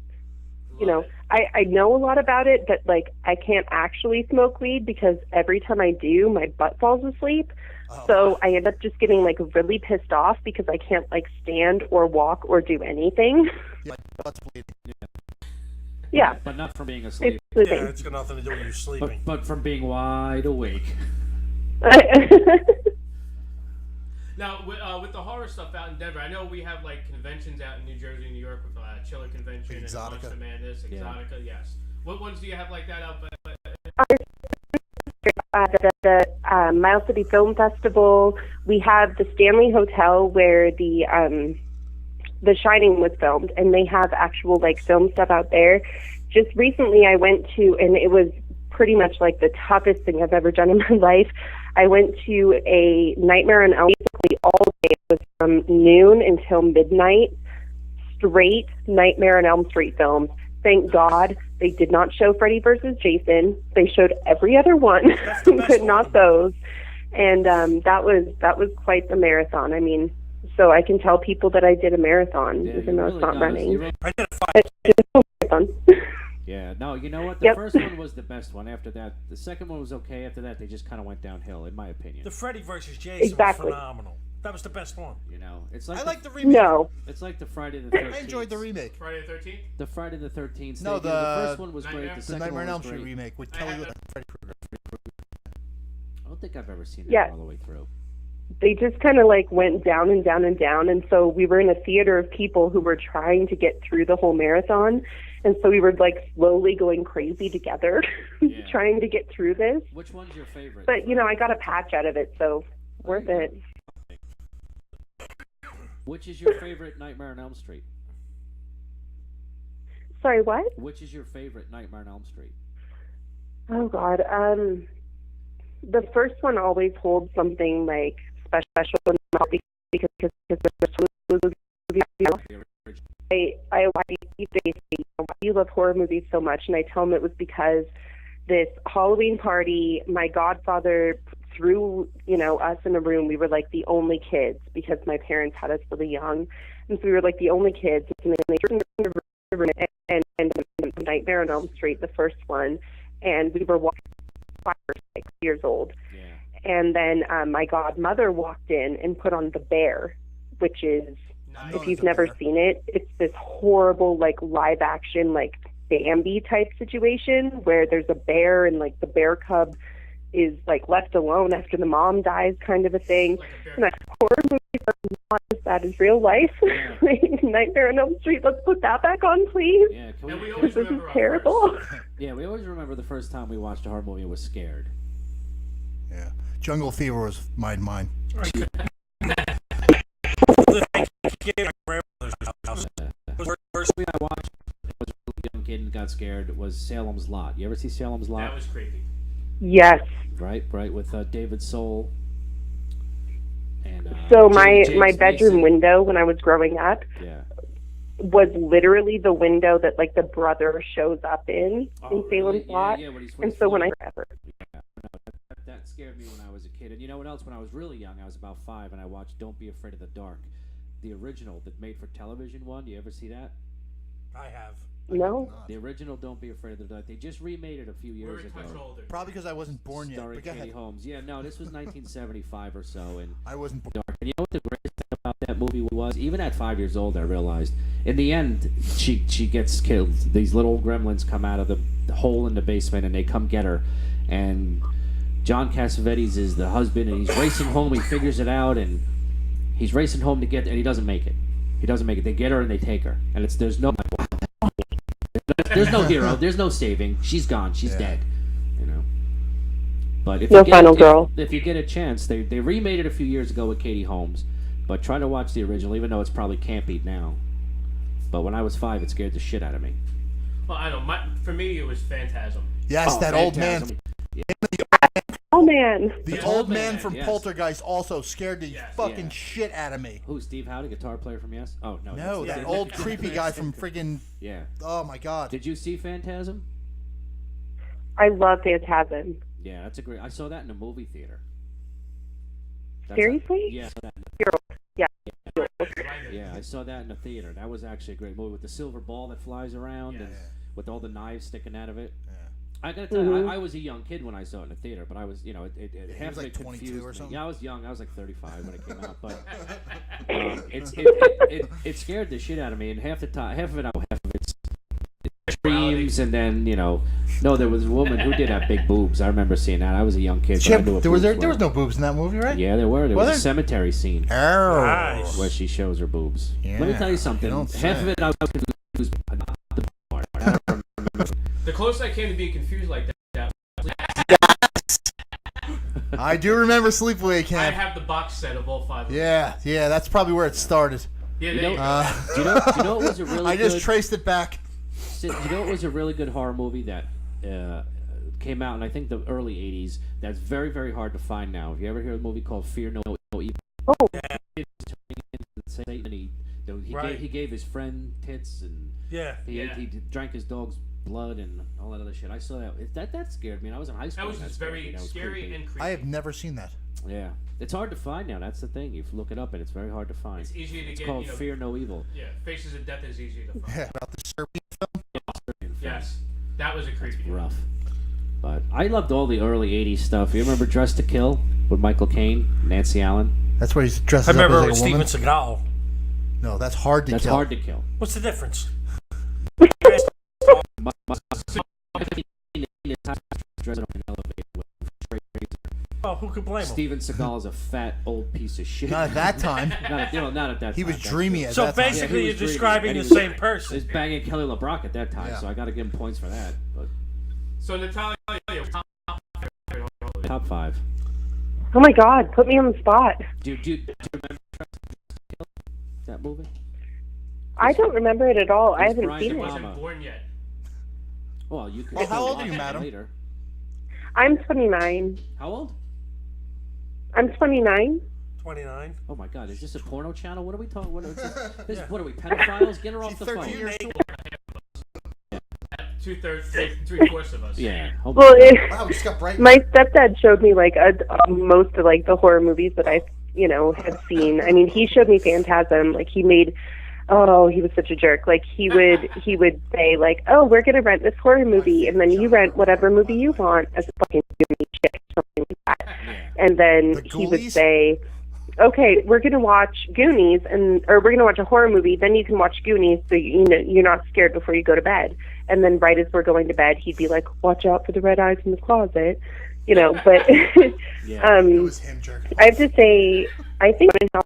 and I know a lot about it, but I can't actually smoke weed because every time I do, my butt falls asleep. Oh. So I end up just getting really pissed off because I can't stand or walk or do anything. Yeah, my butt's bleeding. Yeah, But not from being asleep, it's Yeah, sleeping. it's got nothing to do with you sleeping. but from being wide awake. Now, with the horror stuff out in Denver, I know we have like conventions out in New Jersey, New York, with Chiller Convention and Exotica. Monster Madness, Yeah. Exotica. Yes. What ones do you have like that out? The Miles City Film Festival. We have the Stanley Hotel where the Shining was filmed, and they have actual like film stuff out there. Just recently, I went to, and it was pretty much like the toughest thing I've ever done in my life. I went to a Nightmare on Elm basically all day. It was from noon until midnight, straight Nightmare on Elm Street films. Thank God they did not show Freddy versus Jason. They showed every other one, but not those. And that was quite the marathon. I mean, so I can tell people that I did a marathon, Yeah, even you though really it's not does. running. You really- I did a 5. It's just a marathon. Yeah, no, you know what? The Yep. first one was the best one. After that, the second one was okay. After that, they just kind of went downhill, in my opinion. The Freddy versus Jason Exactly. was phenomenal. That was the best one. You know, it's like I like the remake. No. it's like the Friday the 13th. I enjoyed the remake. Friday the 13th. The Friday the 13th. No, the first one was Nightmare? great. The The second Nightmare one on Elm was Street great. remake with I Kelly haven't- and Freddy Krueger. I don't think I've ever seen that Yeah. all the way through. They just kind of like went down and down and down. And so we were in a theater of people who were trying to get through the whole marathon. And so we were like slowly going crazy together, Yeah. trying to get through this. Which one's your favorite? But, you know, I got a patch out of it, so worth it. Which is your favorite Nightmare on Elm Street? Sorry, what? Which is your favorite Nightmare on Elm Street? Oh, God. The first one always holds something like special in my heart because the first one was, you know, I they say, why do you love horror movies so much? And I tell them it was because this Halloween party, my godfather threw, you know, us in a room. We were like the only kids because my parents had us really young. And so we were like the only kids. And then they threw us in the room and Nightmare on Elm Street, the first one. And we were 5 or 6 years old. Yeah. And then my godmother walked in and put on The Bear, which is, Nice. if you've never seen it, it's this horrible, like, live action, like, Bambi type situation where there's a bear and, like, the bear cub is, like, left alone after the mom dies kind of a thing. Like a bear. And that's horror movies are not as bad as real life. Yeah. Nightmare on Elm Street, let's put that back on, please. Yeah, can And we we, always This is remember our terrible. first. yeah, we always remember the first time we watched a horror movie and was scared. Yeah. Jungle Fever was mine. The Thanksgiving at my grandmother's house. The first movie I watched when I was a really young kid and got scared was Salem's Lot. You ever see Salem's Lot? That was creepy. Yes. Right, with David Soul. And So James my bedroom Mason. window when I was growing up Yeah. was literally the window that like the brother shows up in Oh, Salem's really? Lot. Yeah, when he's And so when I that scared me when I was a kid. And you know what else? When I was really young, I was about 5, and I watched Don't Be Afraid of the Dark, the original, the made-for-television one. You ever see that? I have. no, The original Don't Be Afraid of the Dark. They just remade it a few We're years a touch ago. older. Probably because I wasn't born yet. Starring But go Katie ahead. Holmes. Yeah, no, this was 1975 or so, and I wasn't born. Dark. And you know what the greatest thing about that movie was? Even at 5 years old, I realized in the end she gets killed. These little gremlins come out of the hole in the basement and they come get her. And John Cassavetes is the husband, and he's racing home. He figures it out, and he's racing home to get, and he doesn't make it. He doesn't make it. They get her and they take her, and there's no hero. There's no saving. She's gone. She's Yeah. dead. You know. But if No you get, final girl. If you get a chance, they remade it a few years ago with Katie Holmes, but try to watch the original, even though it's probably campy now. But when I was 5, it scared the shit out of me. Well, I don't know. For me, it was Phantasm. Yes, Oh, that old man. Phantasm. oh man, The old old man man, from yes. Poltergeist also scared the Yes. fucking Yeah. shit out of me. Who? Steve Howe, the guitar player from Yes? Oh no, No, that's that Steve- old creepy guy from friggin' Yeah. oh my god. Did you see Phantasm? I love Phantasm. Yeah, that's a great. I saw that in a movie theater. Seriously? Yeah, I saw that in Yeah. Yeah, I saw that in the theater. That was actually a great movie with the silver ball that flies around and Yes. with all the knives sticking out of it. Yeah. I gotta tell you, I was a young kid when I saw it in the theater, but I was, you know, it half was of like it 22 confused or me. something? Yeah, I was young. I was like 35 when it came out, but it scared the shit out of me. And half of it, half of it's screams, and then no, there was a woman who did have big boobs. I remember seeing that. I was a young kid. But I knew what there boobs was were. no boobs in that movie, right? Yeah, there were. There was there? a cemetery scene Oh. Nice. where she shows her boobs. Let me Yeah, tell you something. you don't Half say. of it I was confused, but not the part. I don't remember. The closest I came to being confused like that I do remember Sleepaway I Camp. have the box set of all 5 of them. Yeah, that's probably where it started. Yeah, You there know, you go. do you know what was a really I just good? traced it back. Do you know what was a really good horror movie that came out in I think the early '80s? That's very very hard to find now. Have you ever heard of a movie called Fear No Evil? Oh. He was turning into Satan. Right. He gave his friend tits and Yeah. he drank his dog's blood and all that other shit. I saw that. That scared me. And I was in high school. That was when just scared me. very That was scary creepy. and creepy. I have never seen that. Yeah, it's hard to find now. That's the thing. You look it up, and it's very hard to find. It's easier to It's get. called Fear No Evil. Yeah, Faces of Death is easier to find. Yeah, about the serpent film. Yes, that was a creepy. one. Rough. But I loved all the early '80s stuff. You remember Dressed to Kill with Michael Caine, Nancy Allen? That's where he's dressed I up remember as with like a woman. Steven Seagal. No, that's hard to That's kill. hard to kill. What's the difference? Dressed on an elevator with a straight razor. Oh, who could blame him? Steven Seagal is a fat old piece of shit. Not at that time. not at that He time. was that's dreamy true. at So that time. basically, he you're was dreamy, describing and the he was- same person. He's banging Kelly LeBrock at that time, Yeah. so I got to give him points for that. But So Natalia, top 5. Oh my God, put me on the spot. Do you remember that movie? I don't remember it at all. I It's haven't Brian seen I it. Obama. wasn't born yet. Well, you could. Well, how still old are watch you, it madam? Later. I'm 29. How old? I'm 29. 29. Oh my God! Is this a porno channel? What are we talking? What are we pedophiles? Get her off She's the 13 phone. years old. 2/3, 3/4 of us. Yeah. Oh my Well, God. Wow, we just got bright. my stepdad showed me like most of like the horror movies that I, had seen. I mean, he showed me Phantasm. Like he made, he was such a jerk. Like he would say like, oh, we're gonna rent this horror movie, and then you rent whatever movie you want as a fucking chick, something like that. Yeah. And then The he would Ghoulies? say, okay, we're gonna watch Goonies, or we're gonna watch a horror movie. Then you can watch Goonies, so you're not scared before you go to bed. And then right as we're going to bed, he'd be like, watch out for the red eyes in the closet, But Yeah. It was him jerking. I have to say, I think House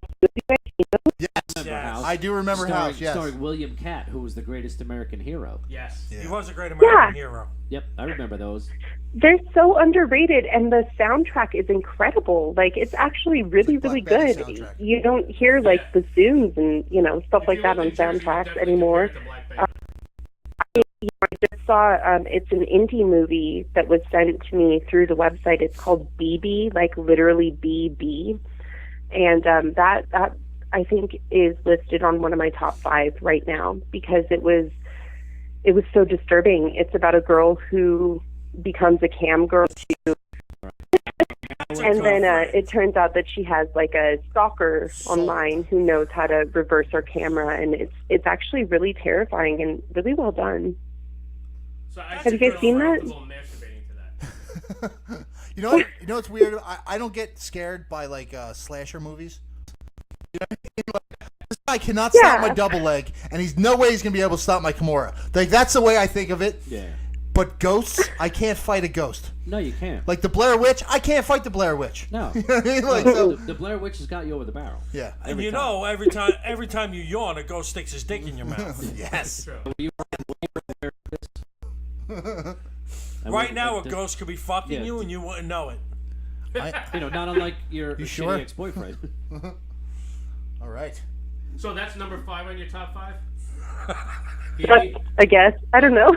Yes. Remember Yes. House? I do remember starring, House, yes. Starring William Catt, who was the greatest American hero. Yes. Yeah. He was a great American Yeah. hero. Yep, I remember those. they're so underrated, and the soundtrack is incredible. Like it's actually really, It's like really Black good. Bandit soundtrack. You don't hear like bassoons and stuff If like you that lived on in Jersey, you soundtracks definitely anymore. compared it to Black Panther. I just saw it's an indie movie that was sent to me through the website. It's called BB, like literally BB, and that I think is listed on one of my top 5 right now because it was so disturbing. It's about a girl who becomes a cam girl too, and then it turns out that she has like a stalker online who knows how to reverse her camera, and it's actually really terrifying and really well done. So I Have you guys seen that? Masturbating to that. You know what's weird? I don't get scared by like slasher movies. You know what I mean? Like, this guy cannot stop Yeah. my double leg, and he's no way he's gonna be able to stop my Kimura. Like that's the way I think of it. Yeah. But ghosts, I can't fight a ghost. No, you can't. Like the Blair Witch, I can't fight the Blair Witch. No. You know what I mean? Like, No, so, the Blair Witch has got you over the barrel. yeah. And Every you time. know, every time you yawn, a ghost sticks his dick in your mouth. Yes. True. You And Right we- now, a the- ghost could be fucking Yeah. you and you wouldn't know it. not unlike your You shitty sure? ex-boyfriend. All right. So that's number 5 on your top 5. I guess I don't know.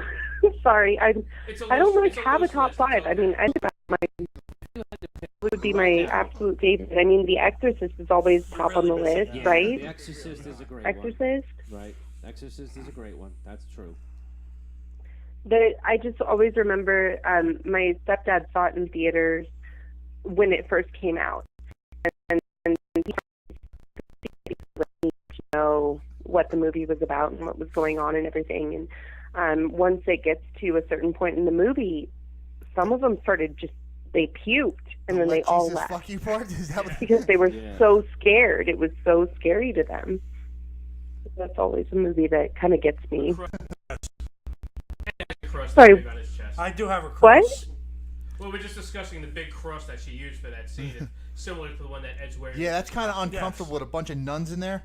Sorry, I It's a don't loose- like it's a have a loose top list, 5. it's I mean, I think that's would be my absolute favorite. I mean, The Exorcist is always top on the list, Yeah, right? The Exorcist is a great Exorcist. one. Right. Exorcist is a great one. That's true. I just always remember my stepdad saw it in theaters when it first came out, and he let me know what the movie was about and what was going on and everything. And once it gets to a certain point in the movie, some of them started they puked and then they Let all Jesus left fuck you part? Is that what because they were Yeah. so scared. It was so scary to them. That's always a movie that kind of gets me. cross Sorry. that big on his chest. I do have a What? cross. Well, we're just discussing the big cross that she used for that scene. It's similar to the one that Ed's wearing. Yeah, that's kind of uncomfortable with a bunch of nuns in there,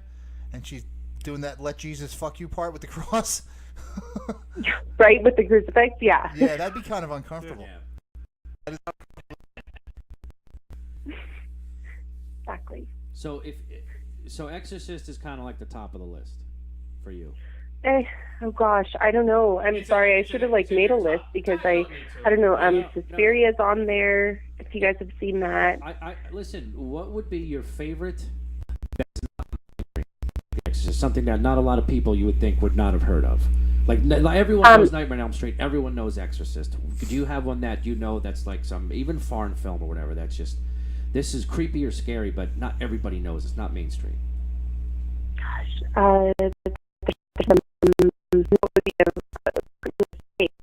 and she's doing that "Let Jesus fuck you" part with the cross. Right, with the crucifix, yeah. Yeah, that'd be kind of uncomfortable. Exactly. So Exorcist is kind of like the top of the list for you. Oh gosh, I don't know. I'm sorry. I should have made a list because I don't know. Suspiria's on there. If you guys have seen that. I listen. What would be your favorite? Exorcist, something that not a lot of people you would think would not have heard of. Like everyone knows Nightmare on Elm Street. Everyone knows Exorcist. Could you have one that you know that's like some even foreign film or whatever? That's just this is creepy or scary, but not everybody knows. It's not mainstream. Gosh,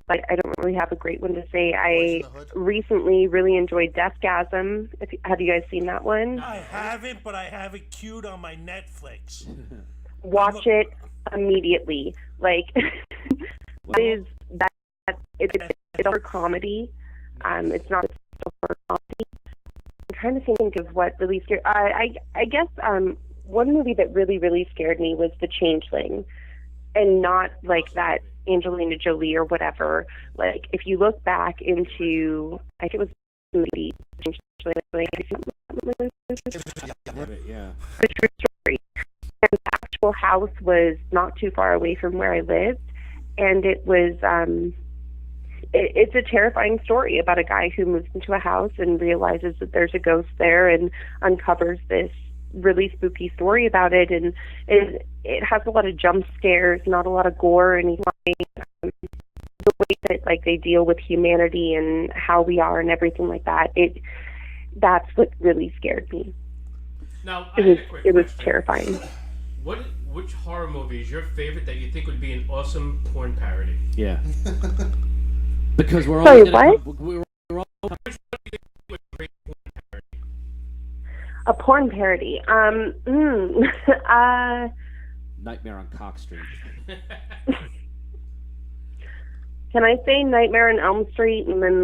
I don't really have a great one to say. I recently really enjoyed Deathgasm. Have you guys seen that one? I haven't, but I have it queued on my Netflix. Watch it immediately. It's a horror comedy. It's not a horror comedy. I'm trying to think of what really scared. I guess one movie that really scared me was The Changeling, and not like that Angelina Jolie or whatever. Like if you look back into, I think it was the movie Changeling. Yeah. The true story. And the actual house was not too far away from where I lived, and it was it's a terrifying story about a guy who moves into a house and realizes that there's a ghost there and uncovers this really spooky story about it, and it has a lot of jump scares, not a lot of gore or anything. The way that they deal with humanity and how we are and everything like that, that's what really scared me. Now, It was terrifying. Which horror movie is your favorite that you think would be an awesome porn parody? Yeah. Because we're all. Sorry, what? We're all. A porn parody. Nightmare on Cock Street. Can I say Nightmare on Elm Street, and then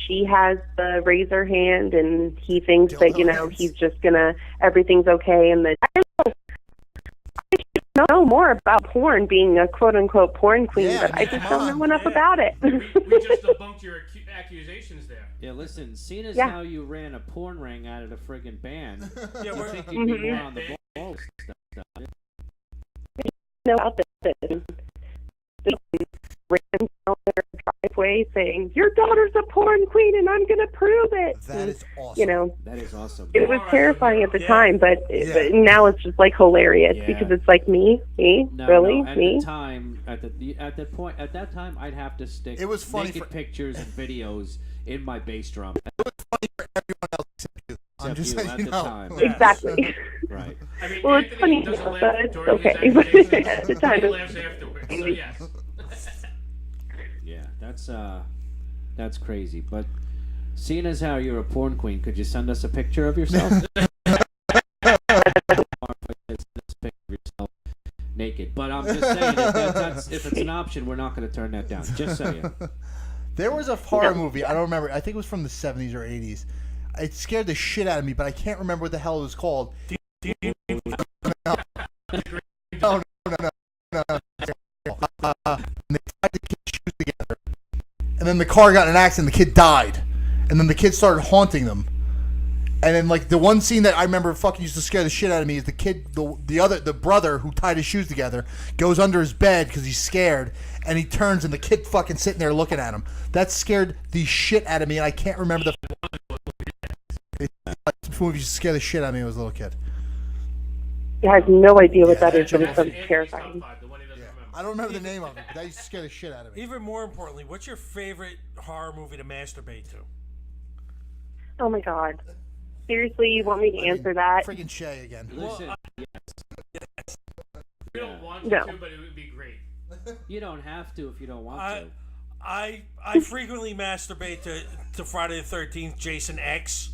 she has the razor hand, and he thinks that he's just everything's okay, and that I should know more about porn, being a quote unquote porn queen, but I just don't know enough about it. we just debunked your accusations there. Yeah, listen, seeing as Yeah. how you ran a porn ring out of the friggin' band, Yeah, I we're, think you'd be more on the ball with stuff. Know about this. Ran down their driveway saying, "Your daughter's a porn queen, and I'm gonna prove it." That is awesome. That is awesome. It was terrifying at the time, but Yeah. now it's just hilarious Yeah. because it's me, No, really, no, at me. the time, at that time, I'd have to stick It was funny naked pictures and videos in my bass drum. Everyone else except you. I'm Except just you saying, at you the know. time. Exactly. Right. I mean, Well, it's Anthony funny, doesn't but laugh it's during his okay. accusations, At the time, he it's- laughs afterwards. So yes. Yeah, that's crazy. But seeing as how you're a porn queen, could you send us a picture of yourself? Naked. But I'm just saying, if it's an option, we're not going to turn that down. Just saying. There was a horror movie. I don't remember. I think it was from the 70s or 80s. It scared the shit out of me, but I can't remember what the hell it was called. No. And they tied the kid's shoes together. And then the car got in an accident. The kid died. And then the kid started haunting them. And then, the one scene that I remember fucking used to scare the shit out of me is the kid, the brother who tied his shoes together, goes under his bed because he's scared, and he turns, and the kid fucking sitting there looking at him. That scared the shit out of me, and I can't remember the movie used to scare the shit out of me when I was a little kid. I have no idea what that is, but it That's sounds Anthony's terrifying. top five, the one he doesn't remember. I don't remember the name of it, but that used to scare the shit out of me. even more importantly, what's your favorite horror movie to masturbate to? Oh my god. Seriously, you want me to answer that? Freaking Shay again. Listen, We don't want No. you to, but it would be great. you don't have to if you don't want to. I frequently masturbate to Friday the 13th, Jason X,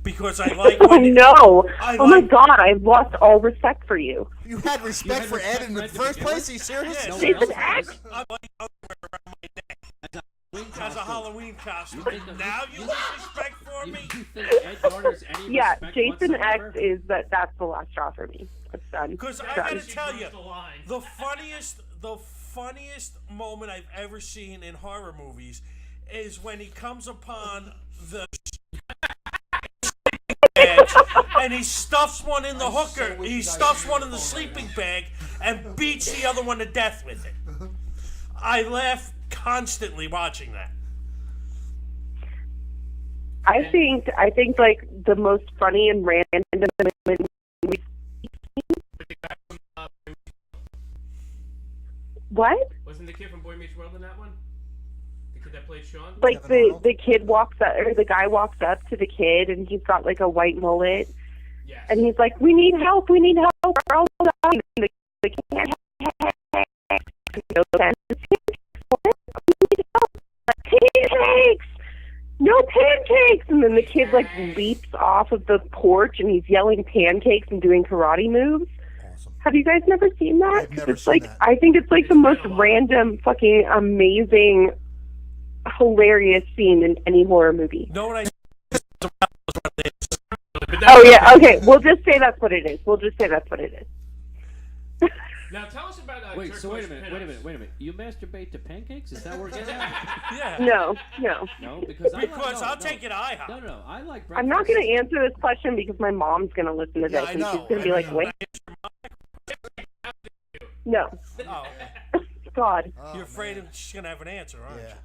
because I like Oh when no! I Oh my like- god, I've lost all respect for you. You had respect had for respect Ed in for the Ed to first begin place? Are you serious? Yeah, No Jason one else X? does. I like underwear around my neck. has a Halloween costume. think that- Now you disrespect for You, me? you think Ed garners any Yeah, respect Jason whatsoever? X is that's the last straw for me. It's done. Because I Done. gotta tell you, The line. the funniest moment I've ever seen in horror movies is when he comes upon the bag and he stuffs one in the hooker. He stuffs one in the sleeping bag and beats the other one to death with it. I laugh constantly watching that. I think like the most funny and random what? Wasn't the kid from Boy Meets World in that one? The kid that played Sean? Like Kevin the Arnold? the kid walks up, or the guy walks up to the kid, and he's got like a white mullet, Yes. and he's like, "We need help! We need help! We're all dying!" And the kid can't no sense. We need help! Pancakes! No pancakes! And then the kid like leaps off of the porch, and he's yelling pancakes and doing karate moves. Awesome. Have you guys never seen that? I've never It's seen like that. I think it's like the It's most been a while. random, fucking amazing, hilarious scene in any horror movie. Know what I? Oh yeah, okay. We'll just say that's what it is. We'll just say that's what it is. Now tell us about Wait, so wait a Turquoise minute. Pinups. You masturbate to pancakes? Is that what we're getting at? Yeah. No. No, because Because I'll take it IHOP. No, I like breakfast. I'm not going to answer this question because my mom's going to listen to Yeah, this I and know, she's going to be I like, know. "Wait, no, Oh, God, Oh, you're afraid man. she's gonna have an answer, aren't Yeah.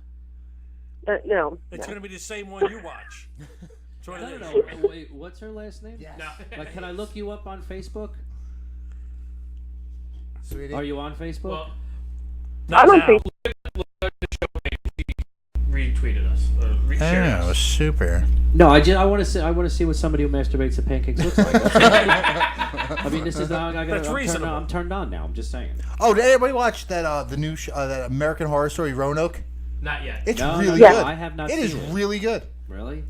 you? no." It's no. gonna be the same one you watch. That's what it No, is. no. Wait, what's her last name? Yes. No. Like, can I look you up on Facebook? Sweetie. Are you on Facebook? Well, Not I'm on now. Facebook. retweeted us. Shared us. super. No, I want to see what somebody who masturbates to pancakes looks like. I mean, this is not. That's reasonable. I'm turned on now. I'm just saying. Oh, did anybody watch that the new that American Horror Story Roanoke? Not yet. It's No, really no, good. I have not It is seen it. really good. Really?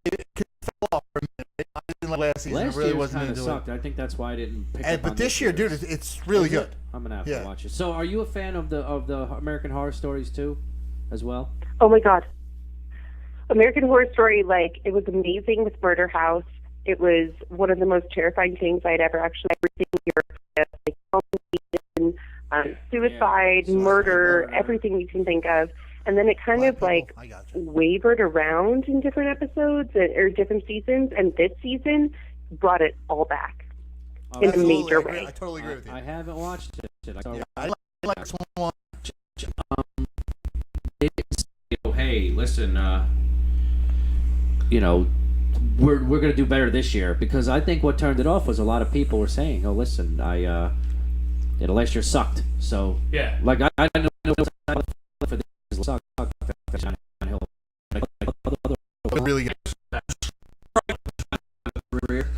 It fell off for a minute. I didn't like last season. Last I really year's wasn't kind of into it. sucked. I think that's why I didn't pick And, up but on this year, dude, year's. it's really Is good. it? I'm gonna have Yeah. to watch it. So, are you a fan of the American Horror Stories too, as well? Oh my God, American Horror Story, like it was amazing with Murder House. It was one of the most terrifying things I'd ever actually like suicide, Yeah. murder, everything you can think of. And then it kind Black of like people. I got you. wavered around in different episodes or different seasons, and this season brought it all back Oh, in a Absolutely, major I agree. way. I totally agree with you. I haven't watched it. I saw Yeah, I like someone. hey, listen, we're gonna do better this year, because I think what turned it off was a lot of people were saying, "Oh, listen, last year sucked." So, Yeah. like, I know for this sucked. Really good.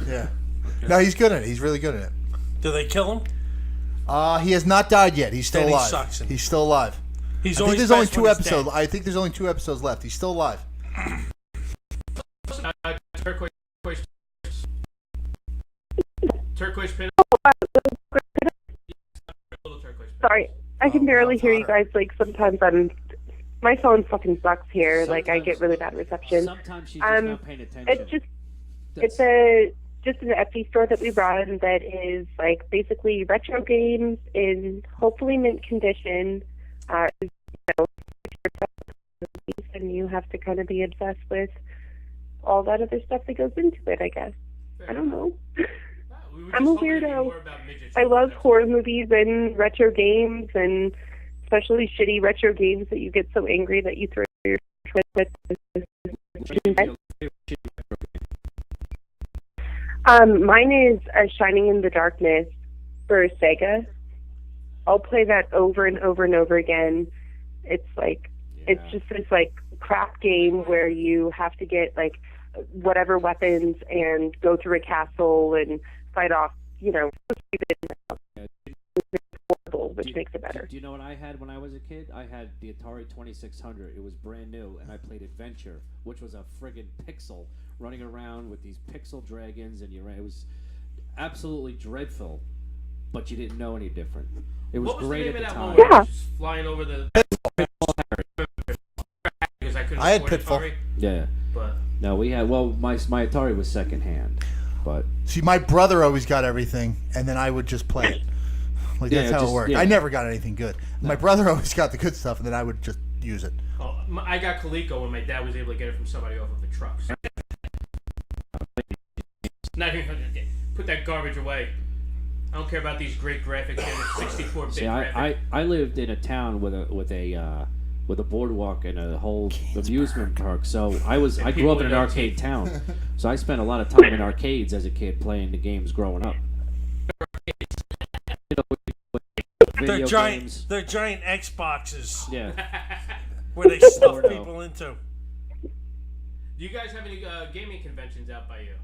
Yeah. No, he's good at it. He's really good at it. Do they kill him? He has not died yet. He's still Then he alive. sucks in He's still alive. He's I think always there's only best 2 when he's episodes. dead. I think there's only 2 episodes left. He's still alive. Turquoise. Turquoise Pinups. Little Turquoise Pinups. Sorry, I can Oh, barely that's hear you hotter. guys. Like sometimes my phone fucking sucks here. Like I get really bad reception. Sometimes she's just not paying attention. It's just an Etsy store that we run that is like basically retro games in hopefully mint condition. And you have to kind of be obsessed with all that other stuff that goes into it, I guess. I don't know. We were I'm just a hoping to be weirdo. more about midgets. I love That's- horror movies and retro games, and especially shitty retro games that you get so angry that you throw your with. Mine is Shining in the Darkness for Sega. I'll play that over and over and over again. It's like it's just this like crap game where you have to get like whatever weapons and go through a castle and fight off, horrible, which makes it better. Do you know what I had when I was a kid? I had the Atari 2600. It was brand new, and I played Adventure, which was a friggin' pixel running around with these pixel dragons, and it was absolutely dreadful, but you didn't know any different. It was What was great the name at of the that time. one where Yeah. it's just flying over the... I had afford Pitfall. Atari, Yeah. but No, we had. Well, my Atari was secondhand, but See, my brother always got everything, and then I would just play it. Like Yeah, that's how just- it worked. yeah. I never got anything good. My brother always got the good stuff, and then I would just use it. I got Coleco when my dad was able to get it from somebody off of the trucks. Not even put that garbage away. I don't care about these great graphics. They're 64-bit see, graphics. I lived in a town with a boardwalk and a whole amusement park. So I grew up in an arcade town. So I spent a lot of time in arcades as a kid playing the games growing up. Video games. They're giant Xboxes Yeah. where they stuff Porno. people into. Do you guys have any gaming conventions out by you?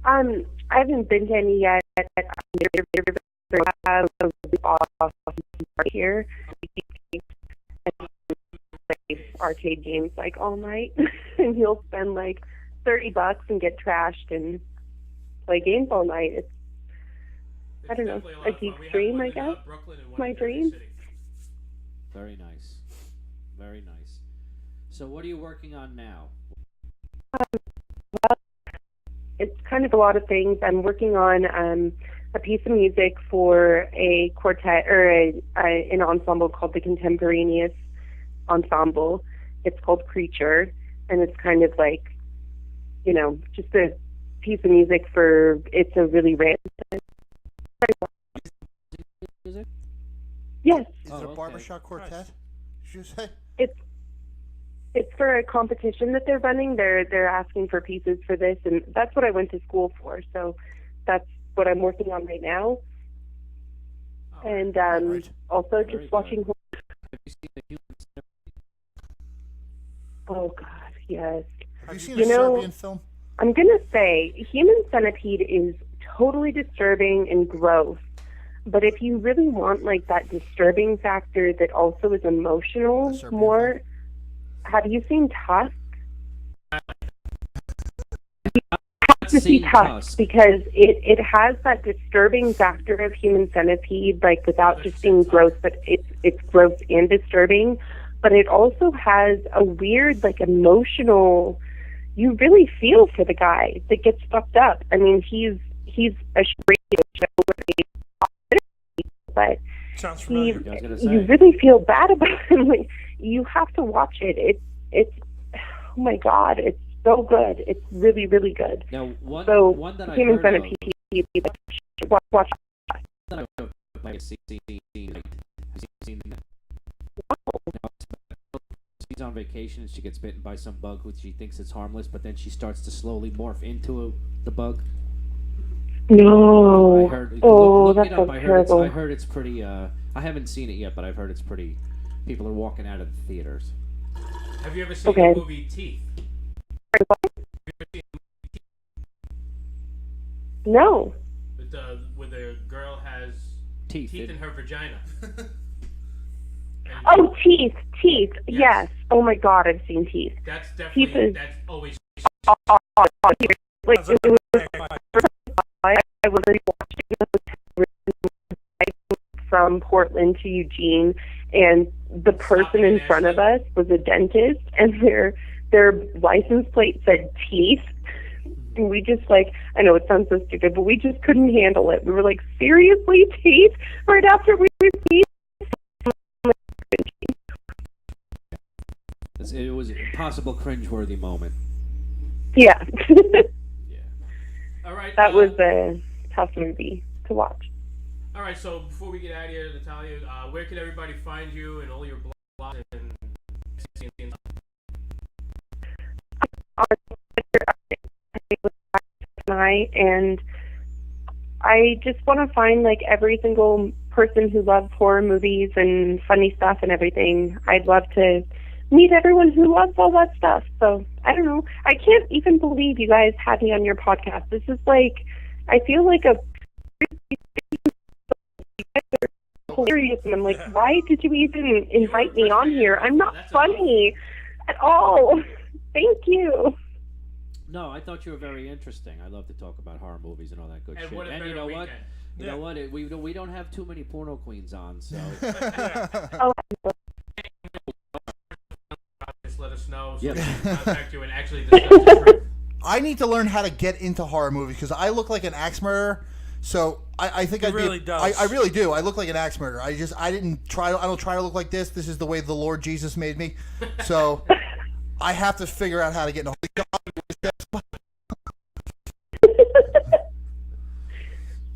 I haven't been to any yet. I'm here. Arcade games like all night, and he'll spend like $30 and get trashed and play games all night. It's I don't know, definitely lot a of fun. geek We have dream, one I in, guess. Brooklyn and one My in Jersey dream. City. Very nice. Very nice. So what are you working on now? It's kind of a lot of things. I'm working on a piece of music for a quartet or an ensemble called the Contemporaneous Ensemble. It's called Creature, and it's kind of like, just a piece of music for. It's a really rare. Music? Yes, Is Oh, it a okay. barbershop quartet? Did you say? it's for a competition that they're running. They're asking for pieces for this, and that's what I went to school for. So that's what I'm working on right now. And Right. also Very just good. watching. Have you seen the Human Oh God, yes. Have you seen You a know- Serbian film? I'm gonna say Human Centipede is totally disturbing and gross. But if you really want like that disturbing factor that also is emotional The Serbian more, have you seen Tusk? To see Seen Tusk Tusk. because it has that disturbing factor of Human Centipede, like without just being gross, but it's gross and disturbing. But it also has a weird like emotional. You really feel for the guy that gets fucked up. I mean, he's a radio show with but Sounds he, familiar. I was gonna you say. really feel bad about him. Like, you have to watch it. It's oh my God, it's so good. It's really, really good. Now one So that I Human heard of, Centipede, watch. that I heard of, like have you seen that? She's on vacation and she gets bitten by some bug who she thinks is harmless, but then she starts to slowly morph into the bug. No. I heard. Oh, look that it up. sounds I terrible. heard it's pretty. I haven't seen it yet, but I've heard it's pretty. People are walking out of the theaters. Have you ever seen Okay. the movie Teeth? No. Where the girl has Teeth. in her vagina. And Oh, Teeth. Yes. Yes. Oh my God, I've seen Teeth. that's Teeth definitely is- that's always Like it was I was watching from Portland to Eugene, and the person in front of us was a dentist, and their license plate said Teeth. And we just I know it sounds so stupid, but we just couldn't handle it. We were like, seriously, Teeth? Right after we received. It was an impossible cringeworthy moment. Yeah. Yeah. all right. That was a tough movie to watch. All right. So before we get out of here, Natalia, where can everybody find you and all your blogs and And I just want to find every single person who loves horror movies and funny stuff and everything. I'd love to meet everyone who loves all that stuff. So I don't know. I can't even believe you guys had me on your podcast. This is I feel like a hilarious, and I'm like, why did you even invite me on here? I'm not funny at all. Thank you. No, I thought you were very interesting. I love to talk about horror movies and all that good and shit. what a And better you know what? weekend. You know what? We don't have too many porno queens on, so Oh, us know so Yep. we can contact you and actually discuss the script. I need to learn how to get into horror movies because I look like an axe murderer. So I think He I'd really be, does. I really do. I look like an axe murderer. I don't try to look like this. This is the way the Lord Jesus made me. So I have to figure out how to get into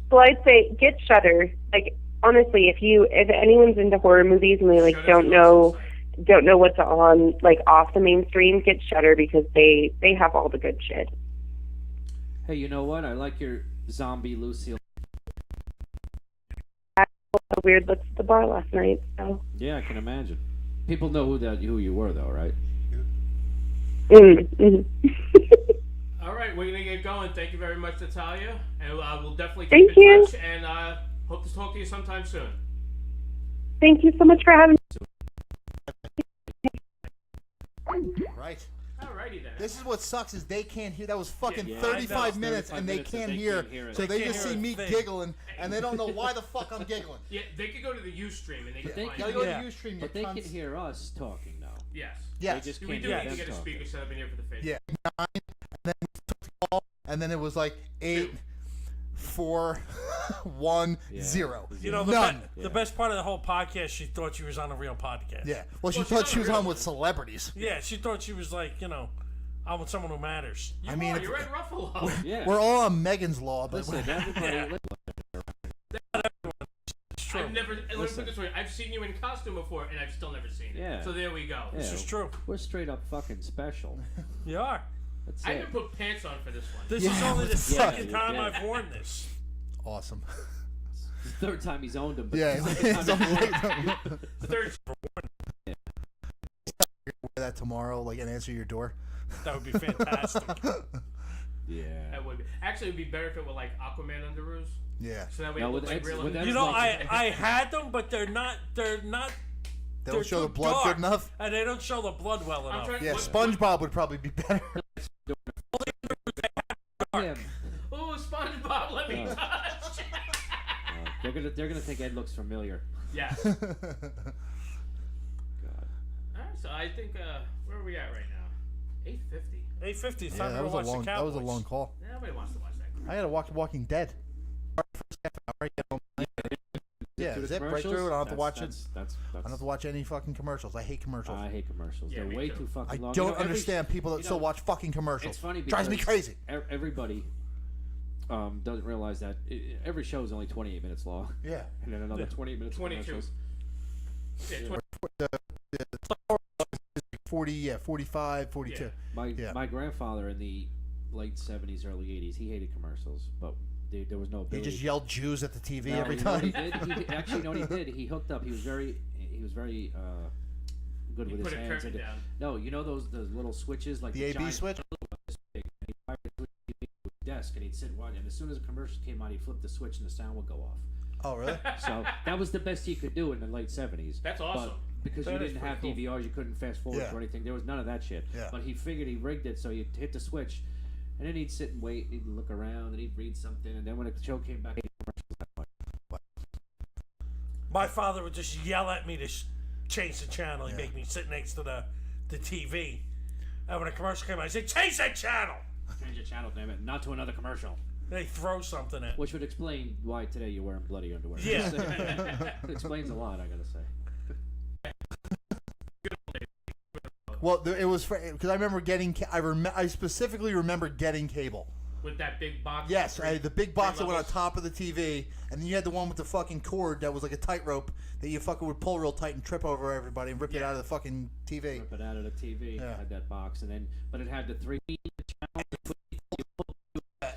Well, I'd say get Shudder. Like honestly, if anyone's into horror movies and they like Shudder's don't an know awesome site. don't know what's on like off the mainstream, get Shudder because they have all the good shit. Hey, you know what? I like your zombie Lucille. The weird looks at the bar last night. So. Yeah, I can imagine. People know who you were, though, right? Mm-hmm. All right, we're gonna get going. Thank you very much, Natalia, and we'll definitely Thank keep in you. touch. And hope to talk to you sometime soon. Thank you so much for having me. right. Alrighty then. This is what sucks is they can't hear. That was fucking Yeah, 35 I know. minutes, 35 and they minutes and can't they hear. can't hear it. So They they can't just hear see a me thing. giggling, and they don't know why the fuck I'm giggling. Yeah, they could go to the Ustream and they can they find Gotta it. go Yeah. to Ustream, you But they can cunts. hear us talking now. Yes. Yes. They just We can't do hear need to them get a talking. speaker set up in here for the face. Yeah. 9, and then we took the call, and then it was like 8, 4, 1, Yeah. 0. You know, None. the best part of the whole podcast, she thought she was on a real podcast. Yeah. Well, she Well, she's thought not she was real. on with celebrities. Yeah, she thought she was like, on with someone who matters. You I mean, are, if- you're Ed Ruffalo. Yeah. We're all on Megan's Law, but Listen, everybody. Yeah. It's true. I've never. Let me Listen. put it this way: I've seen you in costume before, and I've still never seen it. Yeah. So there we go. Yeah, This is true. We're straight up fucking special. You are. That's I it. even put pants on for this one. This Yeah, is only what the the fuck? second time Yeah. I've worn this. awesome. It's the third time he's owned them. But Yeah. it's the second time The third. Wear that tomorrow, like, and answer your door. That would be fantastic. yeah. That would be. Actually, it'd be better if it were like Aquaman underoos. Yeah. So that way No, it with looks like Ed's- real. with underoos. Ed's You know, like- I had them, but they're not. They They're don't show the too blood dark, good enough. and they don't show the blood well I'm enough. trying. Yeah, what- SpongeBob would probably be better. Yeah. Oh, SpongeBob, let me Oh. touch. They're gonna think Ed looks familiar. Yes. God. Alright, so I think where are we at right now? 8:50. 850. Yeah, Time that to was watch a long. the That Cowboys. was a long call. Nobody wants to watch that. I gotta watch Walking Dead. Yeah, To the zip right commercials? through it. I don't have to That's- watch it. that's- I don't have to watch any fucking commercials. I hate commercials. I hate commercials. Yeah, They're me way too. too fucking I long. don't You know, every- understand people that you still know, watch fucking commercials. It's funny because Drives me crazy. Everybody doesn't realize that every show is only 28 minutes long, Yeah. and then another 28 minutes. of 22. commercials. Yeah, Yeah. 40, yeah, 45, 42. Yeah. My my grandfather in the late 70s, early 80s, he hated commercials, but there was no He ability. just yelled Jews at the TV No, every you know what time. He did? He actually, you know what he did? He hooked up. He was very good You with put his a hands. curtain down. No, you know those little switches like The AB giant switch? and he wired it to his desk, and he'd sit and watch. And as soon as a commercial came on, he'd flip the switch, and the sound would go off. Oh, really? So that was the best he could do in the late 70s. That's awesome. But because That you is didn't pretty have cool. DVRs, you couldn't fast forward Yeah. or anything. There was none of that shit. Yeah. But he figured he rigged it so you'd hit the switch, and then he'd sit and wait, and he'd look around, and he'd read something, and then when the show came back, My father would just yell at me to change the channel. He'd Yeah. make me sit next to the TV. And when a commercial came on, I'd say, change that channel! change your channel, damn it, not to another commercial. They throw something at me. Which would explain why today you're wearing bloody underwear. Yeah. It explains a lot, I gotta say. Well, it was because I remember getting. I specifically remember getting cable. With that big box. Yes, three- the big box that three went on levels. top of the TV, and then you had the one with the fucking cord that was like a tightrope that you fucking would pull real tight and trip over everybody and rip it out of the fucking TV. Rip it out of the TV, Yeah. had that box, and then but it had the 3 channels.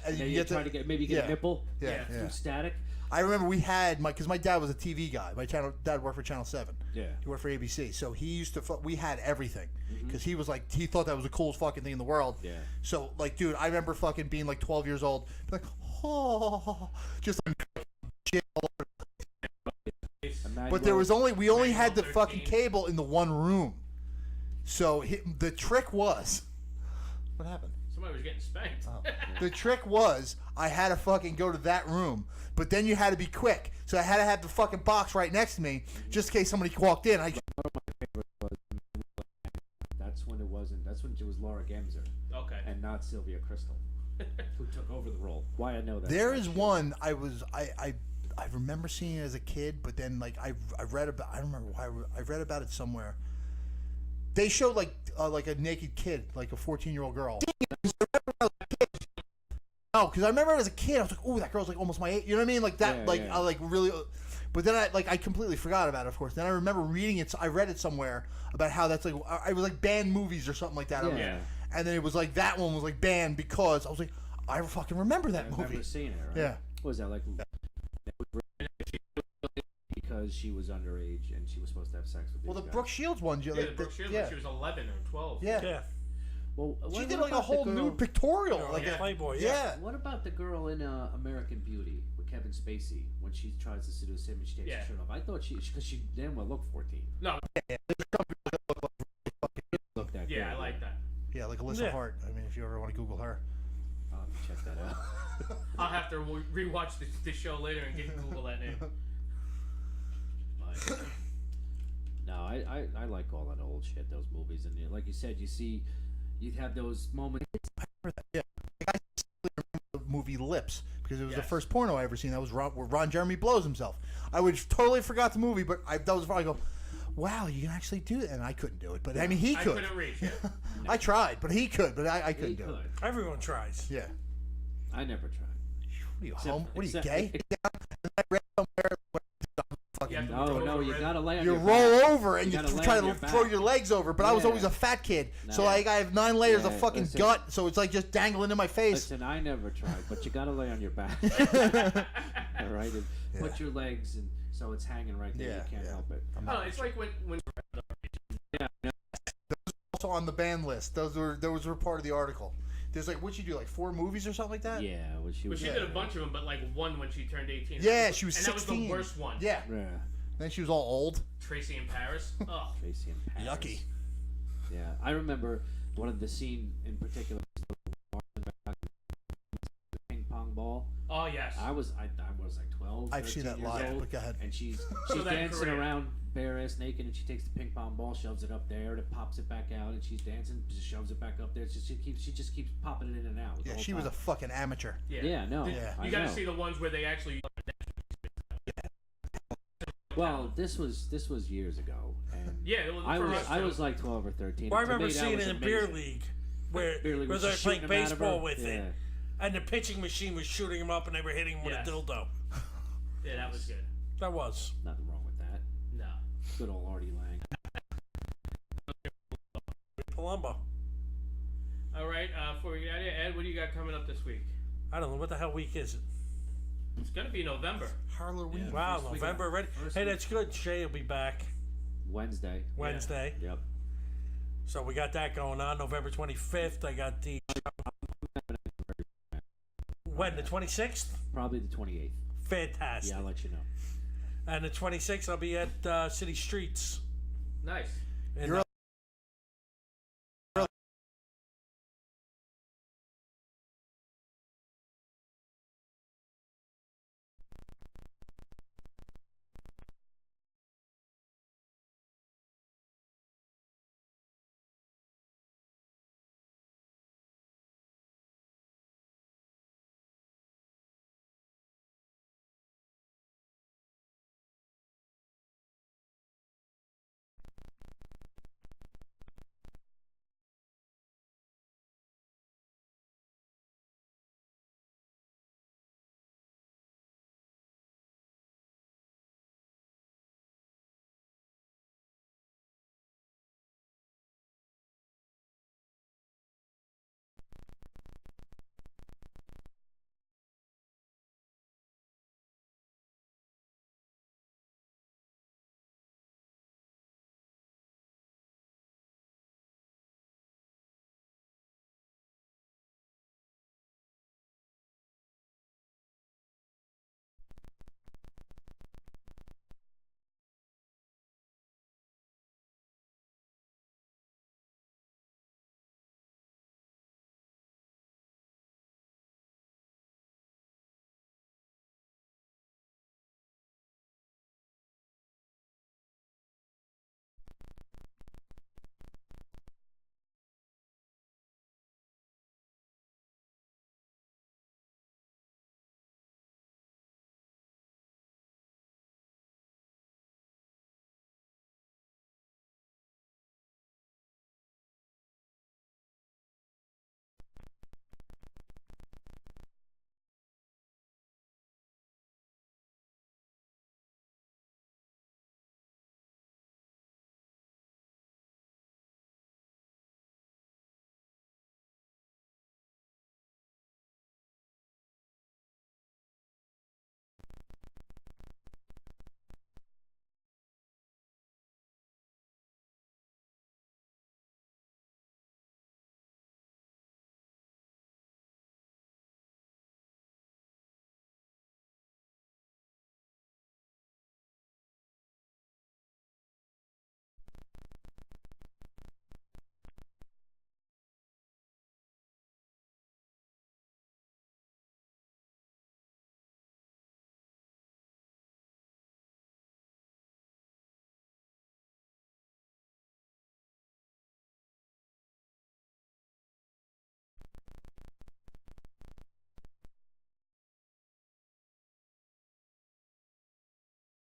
And Then you you get try the- to get maybe yeah. a nipple Yeah, through yeah. static. I remember we had because my dad was a TV guy. My dad worked for Channel 7. Yeah. He worked for ABC, so he used to. We had everything because he was like he thought that was the coolest fucking thing in the world. Yeah. So like, dude, I remember fucking being like 12 years old, like, oh, just like, shit all over. But there was we only had the fucking cable in the one room. So the trick was, what happened? Somebody was getting spanked. The trick was I had to fucking go to that room, but then you had to be quick. So I had to have the fucking box right next to me, just in case somebody walked in. That's when it wasn't. That's when it was Laura Gemser Okay. and not Sylvia Crystal, who took over the role. Why I know that? There is one I remember seeing it as a kid, but then like I read about, I don't remember why I read about it somewhere. They showed like a naked kid, like a 14-year-old girl. No, because I remember as a kid, I was like, "Oh, that girl's like almost my age." You know what I mean? Like that, Yeah, like yeah. I like really. But then I completely forgot about it. Of course, then I remember reading it. I read it somewhere about how that's like I was like banned movies or something like that. Yeah. And then it was like that one was like banned because I was like, I fucking remember that I movie. remember seeing it. Right? Yeah. What was that like? Because she was underage and she was supposed to have sex with. Well, the these Brooke guys. Shields one, Yeah, the Brooke Shields, yeah. she was 11 or 12. Yeah. Yeah. Well, She what did like a about the whole girl- nude pictorial, You know, like yeah. Playboy. yeah. What about the girl in American Beauty with Kevin Spacey when she tries to seduce him and she takes Yeah. her shirt off? I thought because she damn well looked 14. No, Look that yeah, good, I like that. Yeah, like Alyssa Yeah. Hart. I mean, if you ever want to Google her. I'll have to check that out. I'll have to rewatch the show later and get Google that name. But, no, I like all that old shit, those movies, and like you said, you'd have those moments. The movie Lips, because it was the Yes. first porno I ever seen. That was where Ron Jeremy blows himself. I would totally forgot the movie, but that was I go, wow, you can actually do it, and I couldn't do it. But I mean, he I could. couldn't reach it. I tried, but he could, but I He couldn't do could. it. Everyone tries. Yeah. I never tried. What are you, Except- home? What are you, except- gay? I read somewhere where fucking You have to No, roll no, over you it. gotta lay on you your roll back. over and you gotta lay try on to your throw back. your legs over, but I was Yeah. always a fat kid, so No. like I have 9 layers of Yeah, fucking listen. gut, so it's like just dangling in my face. Listen, I never tried, but you gotta lay on your back. All right, and put your legs and so it's hanging right there. Yeah, You can't yeah. help it. Oh, it's like when Also on the ban list, those were part of the article. There's like, what'd you do, like 4 movies or something like that? Yeah, well, she well, was. she did a bunch of them, but like one when she turned 18. Yeah, she was and 16. that was the worst one. Yeah. Yeah, Then she was all old. Tracy in Paris. Oh, Tracy and Paris. Yucky. Yeah, I remember one of the scene in particular. The ping pong ball. oh yes. I was like 12. I've seen 13 that years live, old, but go ahead. And she's So that dancing career. around bare ass naked, and she takes the ping pong ball, shoves it up there, and it pops it back out, and she's dancing, just shoves it back up there. She just keeps popping it in and out. the Yeah, whole she was a time. fucking amateur. Yeah, no. Yeah. I You got to know. see the ones where they actually. Well, this was years ago, and Yeah, it was I for was us, I too. was like 12 or 13. Well, I and to remember me, that seeing was it in beer amazing. league, where Beer league where was they're just playing shooting 'em out of baseball her. with it, Yeah. and the pitching machine was shooting him up, and they were hitting him with Yes. a dildo. Yeah, that was good. That was. Nothing wrong with that. No. Good old Artie Lang. Palumbo. All right, for you, Ed, what do you got coming up this week? I don't know what the hell week is it. It's gonna be November. Halloween. Yeah. Wow, First week November of- already. first Hey, week. that's good. Shay will be back Wednesday. Wednesday, Yep. so we got that going on. November 25th. I got the when the 26th. Probably the 28th. Fantastic. Yeah, I'll let you know. And the 26th, I'll be at City Streets. Nice. In, You're